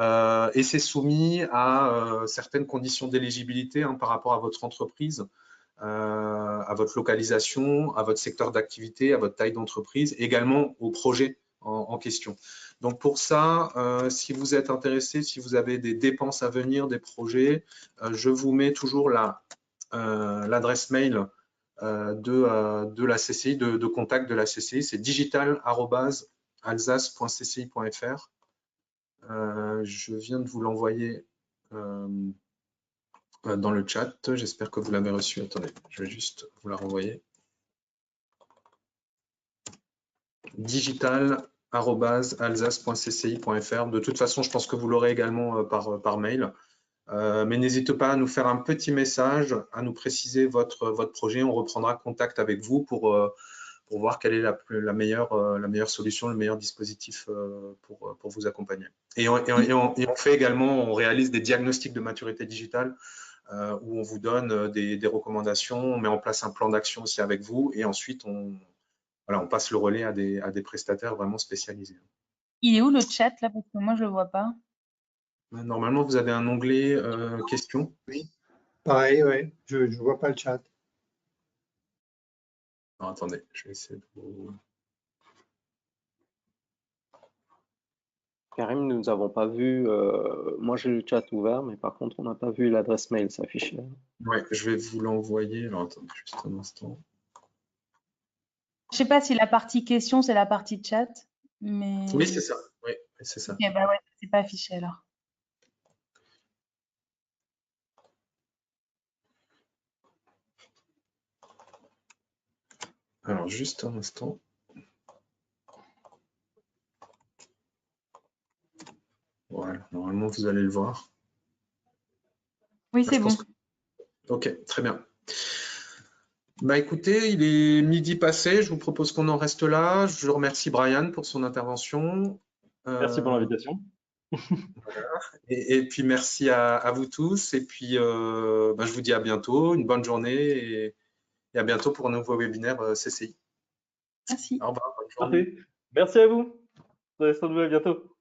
Et c'est soumis à certaines conditions d'éligibilité, hein, par rapport à votre entreprise, à votre localisation, à votre secteur d'activité, à votre taille d'entreprise, également au projet en question. Donc pour ça, si vous êtes intéressé, si vous avez des dépenses à venir, des projets, je vous mets toujours l'adresse mail de la CCI, de contact de la CCI, c'est digital@alsace.cci.fr. Je viens de vous l'envoyer dans le chat. J'espère que vous l'avez reçu. Attendez, je vais juste vous la renvoyer. digital@alsace.cci.fr. De toute façon, je pense que vous l'aurez également par mail. Mais n'hésitez pas à nous faire un petit message, à nous préciser votre projet. On reprendra contact avec vous pour voir quelle est la meilleure solution, le meilleur dispositif pour vous accompagner. Et on fait également, on réalise des diagnostics de maturité digitale où on vous donne des recommandations, on met en place un plan d'action aussi avec vous et ensuite on passe le relais à des prestataires vraiment spécialisés. Il est où le chat là? Parce que moi, je le vois pas. Normalement, vous avez un onglet questions. Oui, pareil, ouais. Je ne vois pas le chat. Alors, attendez, je vais essayer de vous... Karim, nous n'avons pas vu, moi j'ai le chat ouvert, mais par contre, on n'a pas vu l'adresse mail s'afficher. Ouais, je vais vous l'envoyer. Alors, attendez juste un instant. Je sais pas si la partie question, c'est la partie chat, mais... Oui, c'est ça. Oui, c'est ça. Ok, bah ouais, c'est pas affiché alors. Alors, juste un instant. Voilà, normalement, vous allez le voir. Oui, c'est bon. Ok, très bien. Bah écoutez, il est midi passé, je vous propose qu'on en reste là. Je remercie Brian pour son intervention. Merci pour l'invitation. Et puis merci à vous tous. Et puis je vous dis à bientôt, une bonne journée et à bientôt pour un nouveau webinaire CCI. Merci. Au revoir, bonne journée. Parfait. Merci à vous. Restez à bientôt.